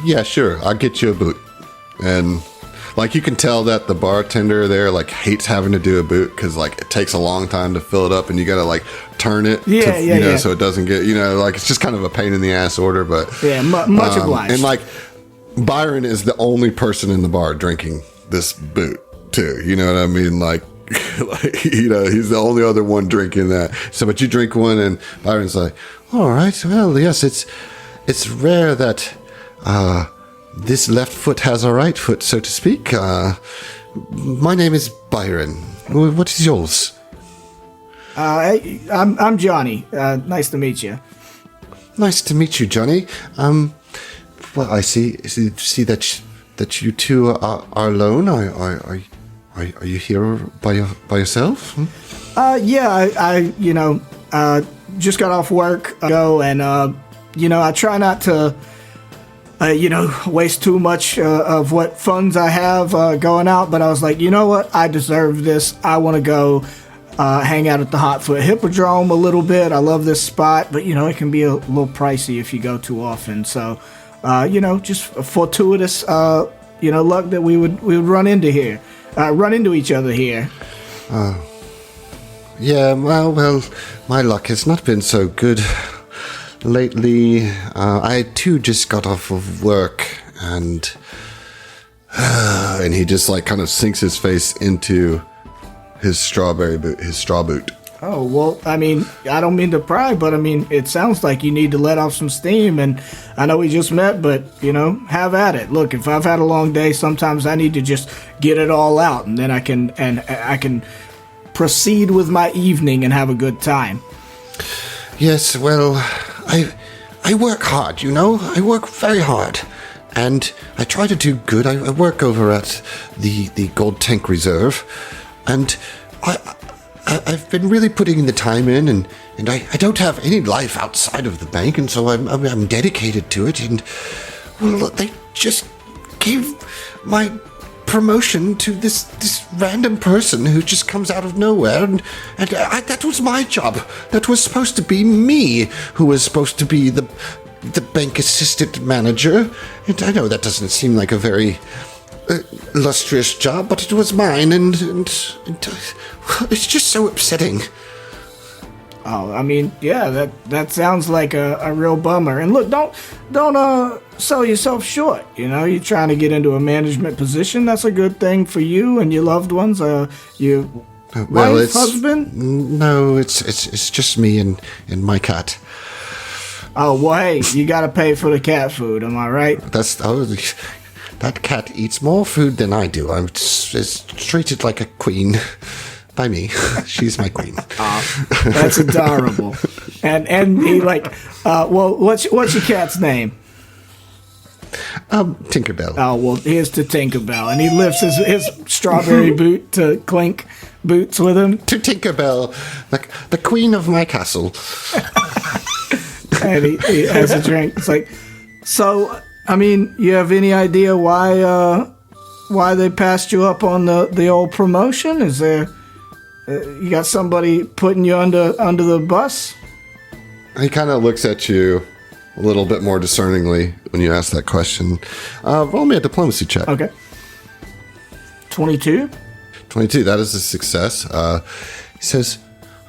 Yeah, sure. I'll get you a boot. And you can tell that the bartender there hates having to do a boot because it takes a long time to fill it up, and you got to turn it. So it doesn't get it's just kind of a pain in the ass order. But much obliged. And Byron is the only person in the bar drinking this boot too. You know what I mean? He's the only other one drinking that. So, but you drink one, and Byron's like, all right, well, yes, it's rare that this left foot has a right foot, so to speak. My name is Byron. What is yours? I'm Johnny. Nice to meet you. Nice to meet you, Johnny. Well, I see that you two are alone. Are you here by yourself? Yeah, I just got off work ago, and I try not to waste too much of what funds I have going out, but I was like, you know what? I deserve this. I want to go hang out at the Hotfoot Hippodrome a little bit. I love this spot, but, it can be a little pricey if you go too often. So, just a fortuitous, luck that we would run into each other here. Yeah, well, my luck has not been so good lately. I too just got off of work, and he just kind of sinks his face into his straw boot. Oh, well, I mean, I don't mean to pry, but I mean, it sounds like you need to let off some steam, and I know we just met, but, have at it. Look, if I've had a long day, sometimes I need to just get it all out, and then I can proceed with my evening and have a good time. Yes, well, I work hard, I work very hard, and I try to do good. I work over at the Gold Tank Reserve, and I've been really putting in the time in, and I don't have any life outside of the bank, and so I'm dedicated to it, and well, they just gave my promotion to this random person who just comes out of nowhere, and that was my job. That was supposed to be me, who was supposed to be the the bank assistant manager. And I know that doesn't seem like a very illustrious job, but it was mine, and it's just so upsetting. Oh, I mean, yeah, that sounds like a real bummer. And look, don't sell yourself short. You know, you're trying to get into a management position. That's a good thing for you and your loved ones. Your wife, husband? No, it's just me and my cat. Oh, well, hey, you got to pay for the cat food. Am I right? That cat eats more food than I do. It's treated like a queen by me. She's my queen. That's adorable. And he well, what's your cat's name? Tinkerbell. Oh, well, here's to Tinkerbell. And he lifts his strawberry boot to clink boots with him. To Tinkerbell, the queen of my castle. And he has a drink. It's like, so, I mean, you have any idea why they passed you up on the old promotion? Is there, you got somebody putting you under the bus? He kind of looks at you a little bit more discerningly when you ask that question. Roll me a diplomacy check. Okay. 22? 22, that is a success. He says,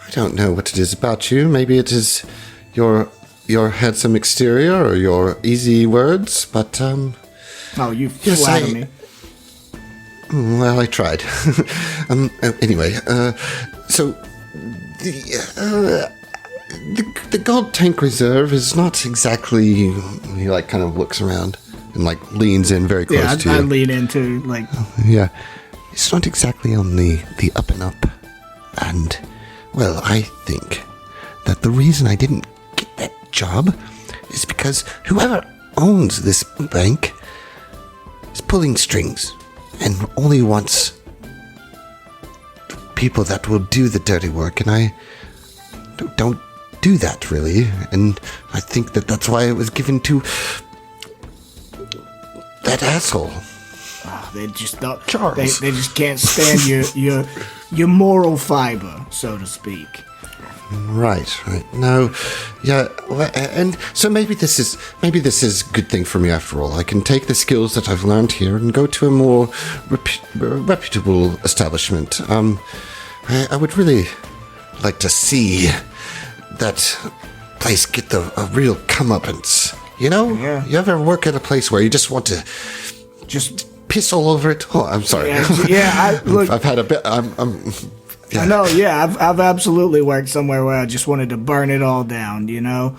I don't know what it is about you. Maybe it is your handsome exterior or your easy words, but Oh, you yes, flatter me. Well, I tried. Anyway, so the gold tank reserve is not exactly. He kind of looks around and leans in very close to you. I lean into Yeah, it's not exactly on the up and up, and well, I think that the reason I didn't get that job is because whoever owns this bank is pulling strings and only wants people that will do the dirty work, and I don't do that really, and I think that's why it was given to that asshole. Oh, they just don't. Charles. They just can't stand your moral fiber, so to speak. Right. No, yeah, and so maybe this is a good thing for me after all. I can take the skills that I've learned here and go to a more reputable establishment. I would really like to see that place get a real comeuppance. You know? Yeah. You ever work at a place where you just want to just piss all over it? Oh, I'm sorry. Yeah, I've had a bit. Yeah. I know, yeah, I've absolutely worked somewhere where I just wanted to burn it all down, you know?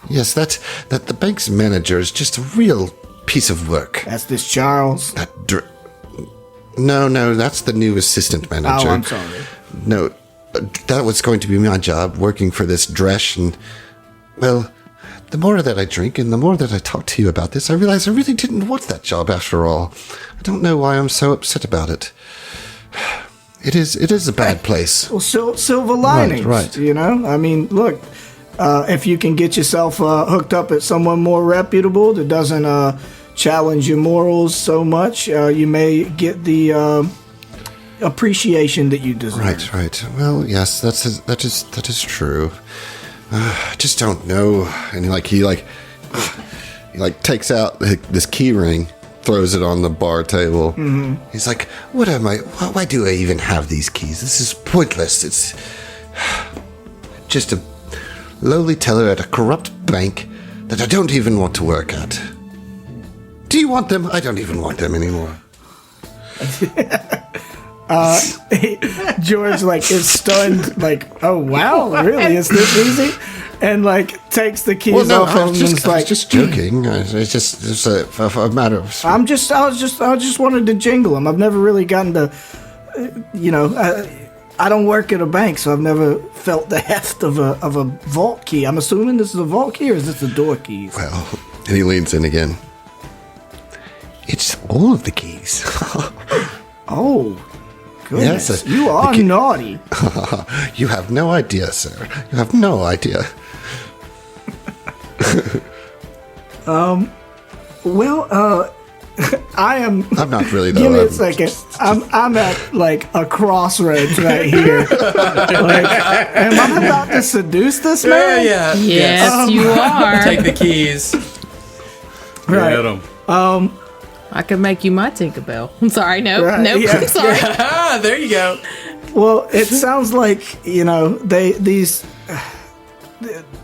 Yes, that the bank's manager is just a real piece of work. That's this Charles. No, that's the new assistant manager. Oh, I'm sorry. No, that was going to be my job, working for this Dresch, and, well, the more that I drink and the more that I talk to you about this, I realize I really didn't want that job after all. I don't know why I'm so upset about it. It is a bad place. Well, silver linings, right. You know? I mean, look, if you can get yourself hooked up at someone more reputable that doesn't challenge your morals so much, you may get the appreciation that you deserve. Right. Well, yes, that is true. I just don't know. And he takes out this key ring, throws it on the bar table. Mm-hmm. He's like, what am I? Why do I even have these keys? This is pointless. It's just a lowly teller at a corrupt bank that I don't even want to work at. Do you want them? I don't even want them anymore. George is stunned, oh wow, really? Is this easy? And takes the keys off him and is I was just joking. It's a matter of. I just wanted to jingle them. I've never really gotten to, I don't work at a bank, so I've never felt the heft of a vault key. I'm assuming this is a vault key, or is this the door keys? Well, and he leans in again. It's all of the keys. Oh. Goodness, yes, you are naughty. You have no idea, sir. You have no idea. I'm not really, though. Give me a second. I'm at like a crossroads right here. Like, am I about to seduce this man? Yeah. Yes, you are. Take the keys. Right. Get 'em. I could make you my Tinkerbell. I'm sorry. Nope. Right, Nope. yeah. I'm sorry. Ah, there you go. Well, it sounds like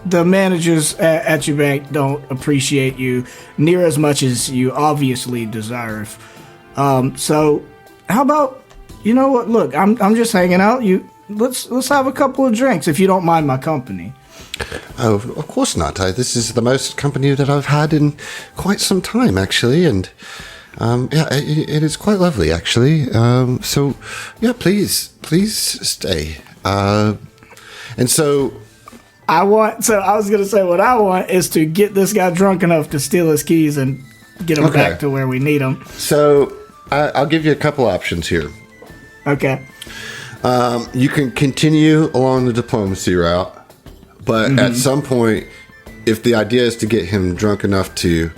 the managers at your bank don't appreciate you near as much as you obviously deserve. So how about, you know what? Look, I'm just hanging out. Let's have a couple of drinks if you don't mind my company. Oh, of course not. This is the most company that I've had in quite some time, actually, and it is quite lovely, actually. So, yeah, please stay. And so, I was gonna say what I want is to get this guy drunk enough to steal his keys and get him back to where we need him. So I'll give you a couple options here. Okay. You can continue along the diplomacy route, but at some point, if the idea is to get him drunk enough to,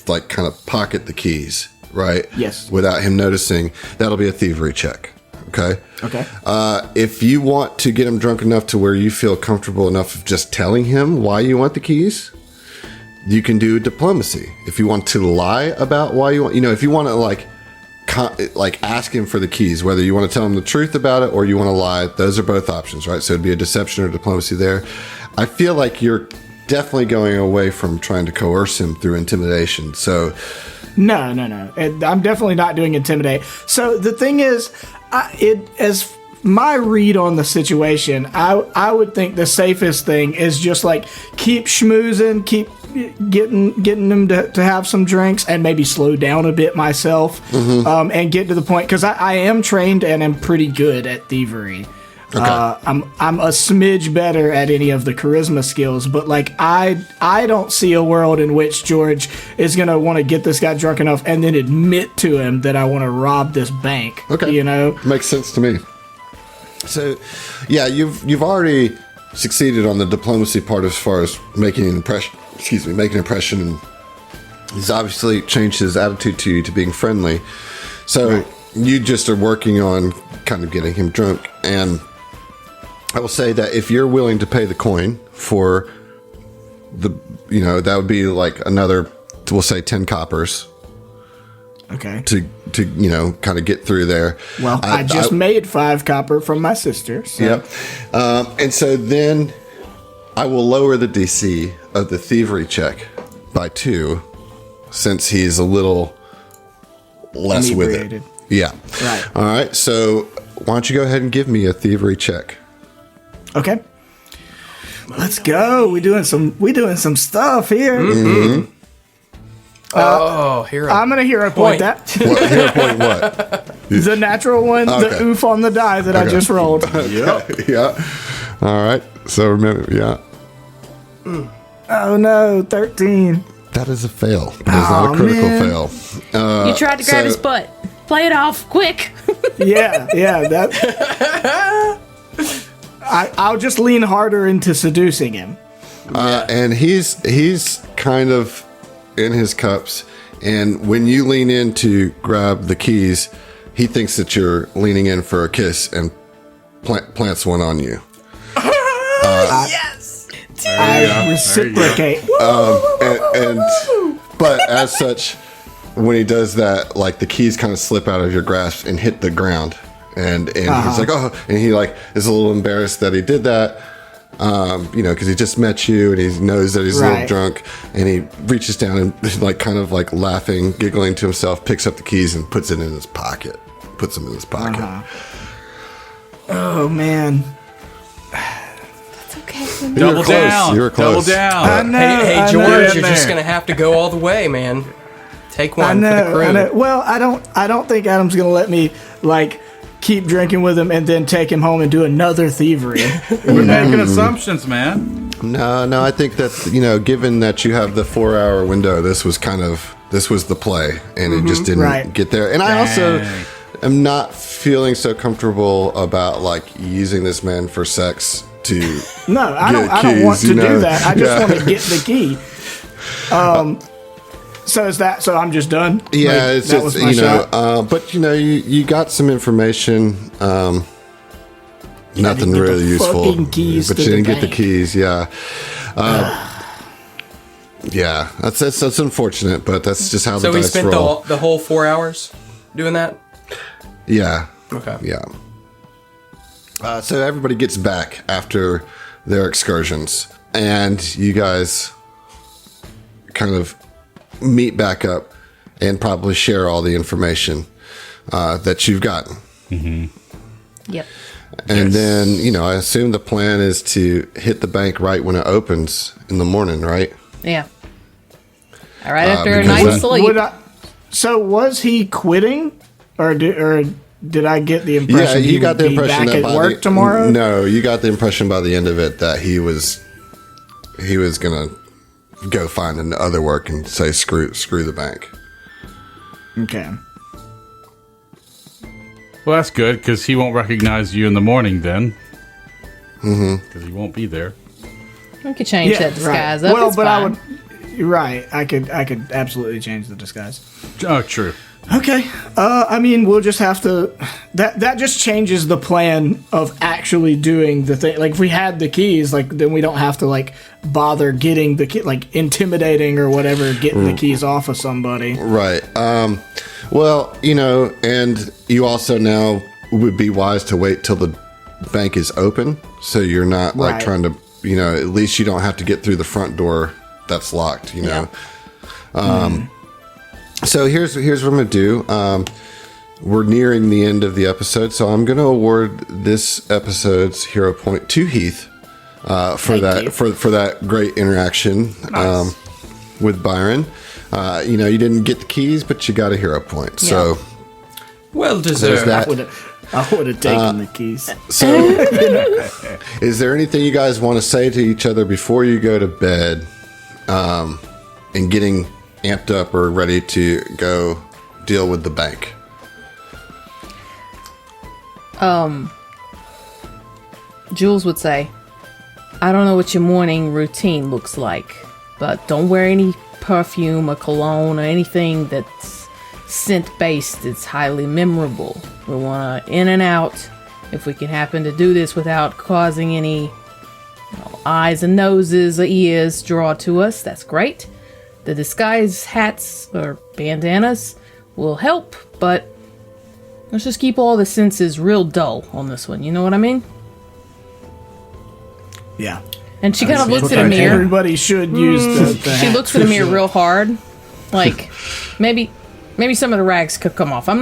like, kind of pocket the keys, right? Yes. Without him noticing, that'll be a thievery check. Okay. Okay. If you want to get him drunk enough to where you feel comfortable enough of just telling him why you want the keys, you can do diplomacy. If you want to lie about why you want, if you want to like ask him for the keys, whether you want to tell him the truth about it or you want to lie, those are both options, right? So it'd be a deception or diplomacy there. I feel like you're definitely going away from trying to coerce him through intimidation. So No. I'm definitely not doing intimidate. So the thing is, as my read on the situation, I would think the safest thing is just like keep schmoozing, keep getting them to have some drinks, and maybe slow down a bit myself, and get to the point, because I am trained and am pretty good at thievery. Okay. I'm a smidge better at any of the charisma skills, but like I don't see a world in which George is gonna want to get this guy drunk enough and then admit to him that I want to rob this bank. Okay, makes sense to me. So, yeah, you've already succeeded on the diplomacy part as far as making an impression. Making an impression. And he's obviously changed his attitude to you to being friendly. So you just are working on kind of getting him drunk. And I will say that if you're willing to pay the coin for that would be like another, we'll say 10 coppers. Okay. To kind of get through there. Well, I just made 5 copper from my sister. So. Yep. And so then I will lower the DC of the thievery check by 2, since he's a little less with it. Yeah. Right. All right. So why don't you go ahead and give me a thievery check? Okay. Let's go. We doing some stuff here. Mm-hmm. Hero. I'm gonna hero point that. Hero point what? The natural one, the oof on the die that I just rolled. Yep. Yeah. All right. So remember, yeah. Oh no, 13. That is a fail. That is not a critical fail. You tried to grab his butt. Play it off, quick. Yeah. That. I'll just lean harder into seducing him. And he's kind of in his cups, and when you lean in to grab the keys, he thinks that you're leaning in for a kiss and plants one on you. Yes! I reciprocate. But as such, when he does that, like the keys kind of slip out of your grasp and hit the ground, and he's like, oh, and he like is a little embarrassed that he did that. Because he just met you and he knows that he's a little drunk, and he reaches down and like kind of like laughing, giggling to himself, picks up the keys and puts them in his pocket. Oh man. That's okay. Double down. You were close. Double down. I know, Hey, George, know. you're just gonna have to go all the way, man. Take one for the crew. I know. Well, I don't think Adam's gonna let me like keep drinking with him and then take him home and do another thievery. We're making assumptions, man. No, I think that, given that you have the 4-hour window, this was the play, and it just didn't get there. And I also am not feeling so comfortable about like using this man for sex to No, I don't want to do that. I just want to get the key. So is that? So I'm just done. Yeah, Like, it's that just was my shot? but you got some information. Nothing get the really useful, fucking keys but to you the didn't get the bank. keys. Yeah, yeah. That's unfortunate, but that's just how So the we dice spent roll. the whole 4 hours doing that? Yeah, Okay. yeah. So everybody gets back after their excursions, and you guys kind of meet back up and probably share all the information that you've gotten. Yep. And then, I assume the plan is to hit the bank right when it opens in the morning, right? Yeah. All right, after a because night's then- sleep. So was he quitting, or did I get the impression Yeah, you got the would be impression back that at by work tomorrow? No, you got the impression by the end of it that he was gonna go find another work and say screw the bank. Okay. Well, that's good, because he won't recognize you in the morning then. Because he won't be there. We could change that disguise right. up. Well, it's but fine. you're right. I could absolutely change the disguise. Oh, true. Okay. I mean, we'll just have to. That just changes the plan of actually doing the thing. Like, if we had the keys, like, then we don't have to like bother getting the key, like intimidating or whatever, getting the keys off of somebody. Right. Well, and you also now would be wise to wait till the bank is open, so you're not like Right. trying to, at least you don't have to get through the front door that's locked. Yeah. So here's what I'm gonna do. We're nearing the end of the episode, so I'm gonna award this episode's hero point to Heath for Thank that you. for that great interaction with Byron. You didn't get the keys, but you got a hero point. So Well there's deserved. that. I would have taken the keys. So, is there anything you guys want to say to each other before you go to bed, and getting amped up or ready to go deal with the bank? Jules would say, I don't know what your morning routine looks like, but don't wear any perfume or cologne or anything that's scent-based. It's highly memorable. We want to in and out. If we can happen to do this without causing any eyes and noses or ears draw to us, that's great. The disguise hats or bandanas will help, but let's just keep all the senses real dull on this one. You know what I mean? Yeah. And she kind of looks at a mirror. Everybody should use the She hat looks at a for mirror sure. real hard. Like, maybe some of the rags could come off. I'm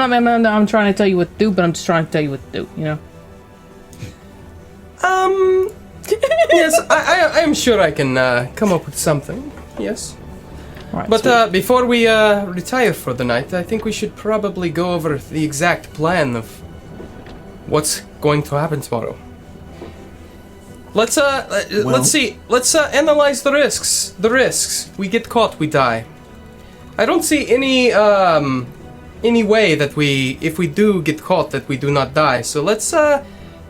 trying to tell you what to do, but I'm just trying to tell you what to do, you know? Yes, I am sure I can come up with something. Yes. Right, But before we retire for the night, I think we should probably go over the exact plan of what's going to happen tomorrow. Let's see. Let's analyze the risks. The risks. We get caught, we die. I don't see any way that if we do get caught, that we do not die. So let's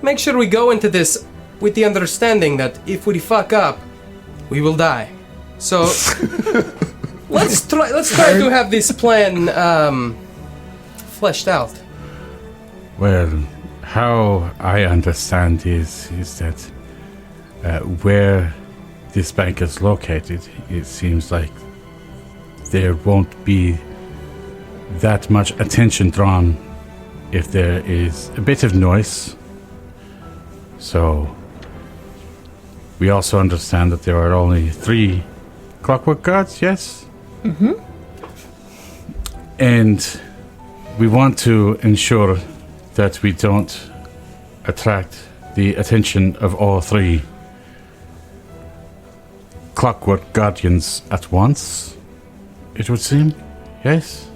make sure we go into this with the understanding that if we fuck up, we will die. So let's try to have this plan fleshed out. Well, how I understand is that where this bank is located, it seems like there won't be that much attention drawn if there is a bit of noise. So we also understand that there are only 3 clockwork guards, yes? Mm-hmm. And we want to ensure that we don't attract the attention of all 3 clockwork guardians at once, it would seem. Yes?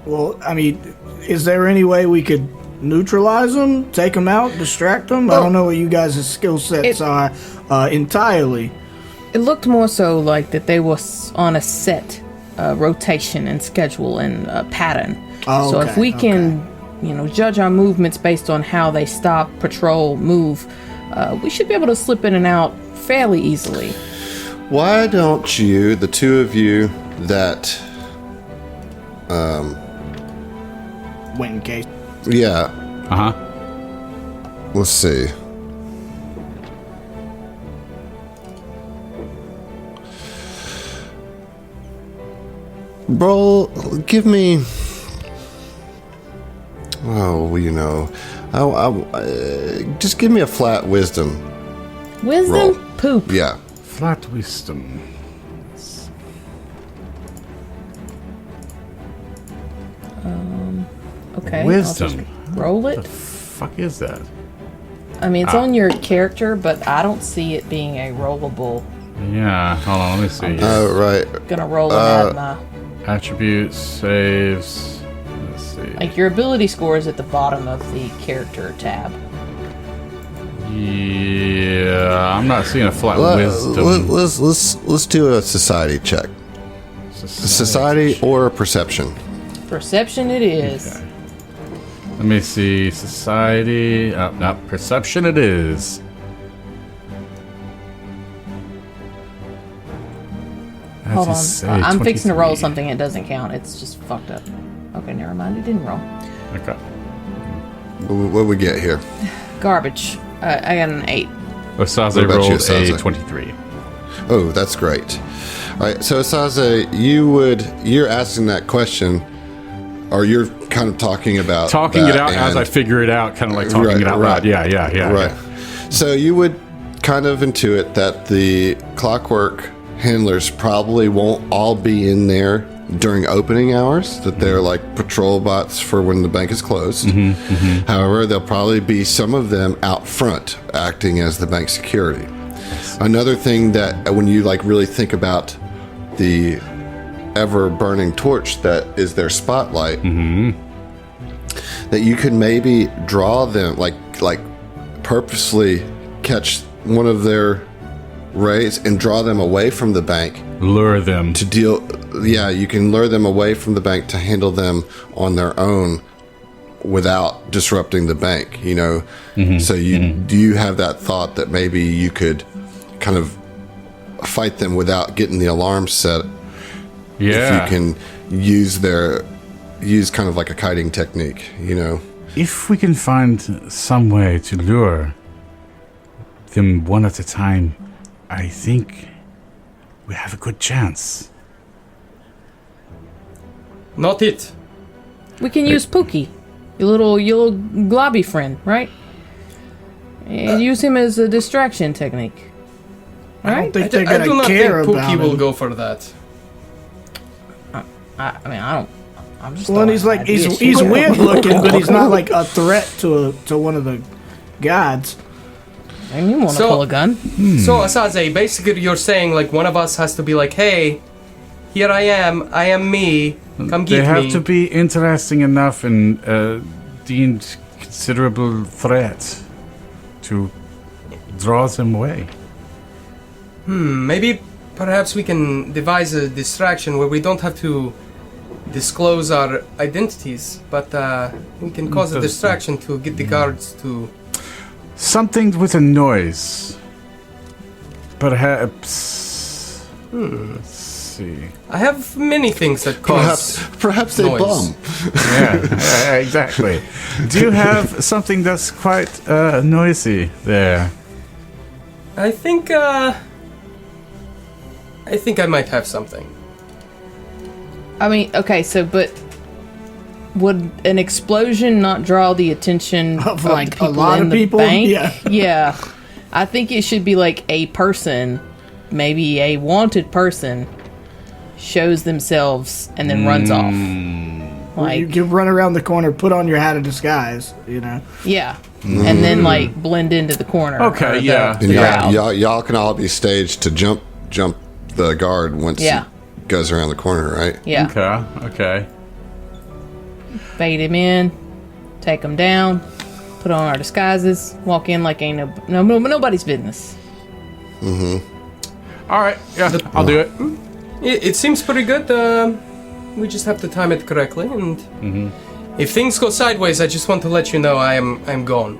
Well, I mean, is there any way we could neutralize them, take them out, distract them? I don't know what you guys' skill sets are entirely. It looked more so like that they were on a set rotation and schedule and pattern. Oh, so okay, if we can, judge our movements based on how they stop, patrol, move, we should be able to slip in and out fairly easily. Why don't you, the two of you that Win case. Yeah. Uh-huh. Let's see. Roll, give me. Oh, you know, just give me a flat wisdom. Wisdom? Roll. Poop. Yeah. Flat wisdom. Okay. Wisdom. I'll just roll it. What the fuck is that? I mean, it's on your character, but I don't see it being a rollable. Yeah, hold on, let me see. Oh, right. Gonna roll it out of my. Attributes, saves. Let's see. Like, your ability score is at the bottom of the character tab. Yeah, I'm not seeing a flat wisdom. Let's do a society check. Society or perception. Perception it is. Okay. Let me see. Society. No, perception it is. Hold on. I'm fixing to roll something. It doesn't count. It's just fucked up. Okay, never mind. It didn't roll. Okay. What we get here? Garbage. I got an 8. Osaze What about rolled you, Osaze? a 23. Oh, that's great. All right, so Osaze, you're asking that question, or you're kind of talking about Talking that it out as I figure it out, kind of like talking it out loud. Yeah. Right. So you would kind of intuit that the clockwork handlers probably won't all be in there during opening hours, that they're like patrol bots for when the bank is closed. However, there'll probably be some of them out front acting as the bank security. Another thing that when you like really think about the ever burning torch that is their spotlight, that you could maybe draw them like purposely catch one of their rays and draw them away from the bank, Lure them. to deal. Yeah, you can lure them away from the bank to handle them on their own without disrupting the bank, you know. So do you have that thought that maybe you could kind of fight them without getting the alarm set? Yeah. If you can use kind of like a kiting technique, you know. If we can find some way to lure them one at a time, I think we have a good chance. Not it. We can use Pookie, your little globby friend, right? And use him as a distraction technique. I don't Right? think they're I do gonna not think care about Pookie will him. go for that. I don't. I'm just. Well, and he's like he's weird looking, but he's not like a threat to one of the gods. I mean, you want to So- pull a gun? So, Asaze, basically you're saying, like, one of us has to be like, hey, here I am me, come They get have me. to be interesting enough and deemed considerable threat to draw them away. Maybe, perhaps we can devise a distraction where we don't have to disclose our identities, but we can cause a Does- distraction to get the guards to... Something with a noise. Perhaps. Let's see. I have many things that cause... Perhaps they noise. bum. Yeah, exactly. Do you have something that's quite noisy there? I think I might have something. I mean, okay, so but would an explosion not draw the attention Of, of like, the people a lot in of the people? bank? Yeah. Yeah. I think it should be like a person, maybe a wanted person, shows themselves and then runs off. Like, You can run around the corner, put on your hat of disguise, you know. yeah. And then like blend into the corner. Okay, or the- yeah. the And crowd. y'all can all be staged to jump the guard once Yeah. he goes around the corner, right? Yeah. Okay. Bait him in, take him down, put on our disguises, walk in like ain't nobody's business. All right. Yeah, I'll do it. It seems pretty good. We just have to time it correctly, and if things go sideways, I just want to let you know I'm gone.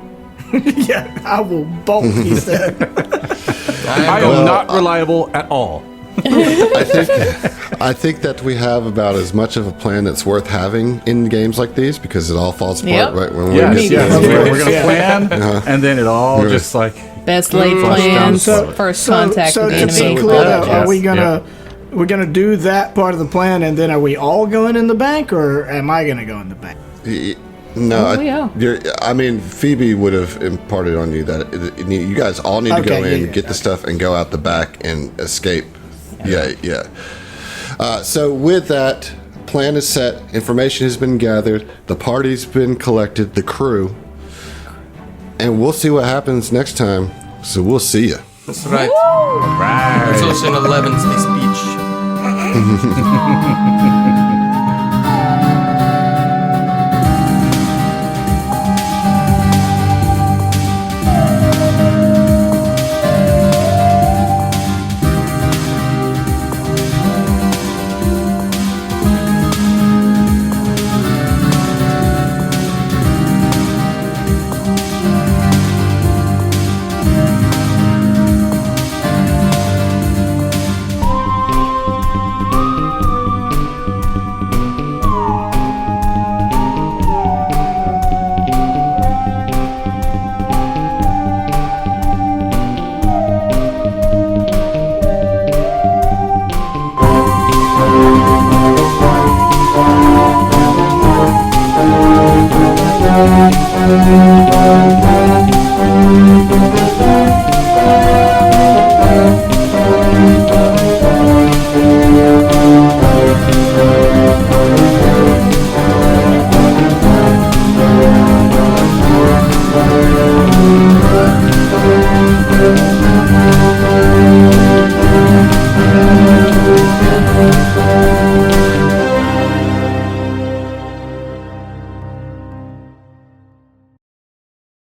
Yeah, I will bolt, he said. I am not reliable at all. I think that we have about as much of a plan that's worth having in games like these because it all falls apart Yep. right when Yes, we yes. We're going to plan, Uh-huh. and then it all just like Best laid plans, first contact So with the to enemy. be clear, though, Yes, are we're gonna do that part of the plan, and then are we all going in the bank, or am I gonna go in the bank? No, yeah. I mean, Phoebe would have imparted on you that you guys all need to go Okay, in, yeah, get the stuff, and go out the back and escape. Yeah. So with that, plan is set, information has been gathered, the party's been collected, the crew, and we'll see what happens next time. So we'll see you. That's right. right. It's Ocean 11's the speech.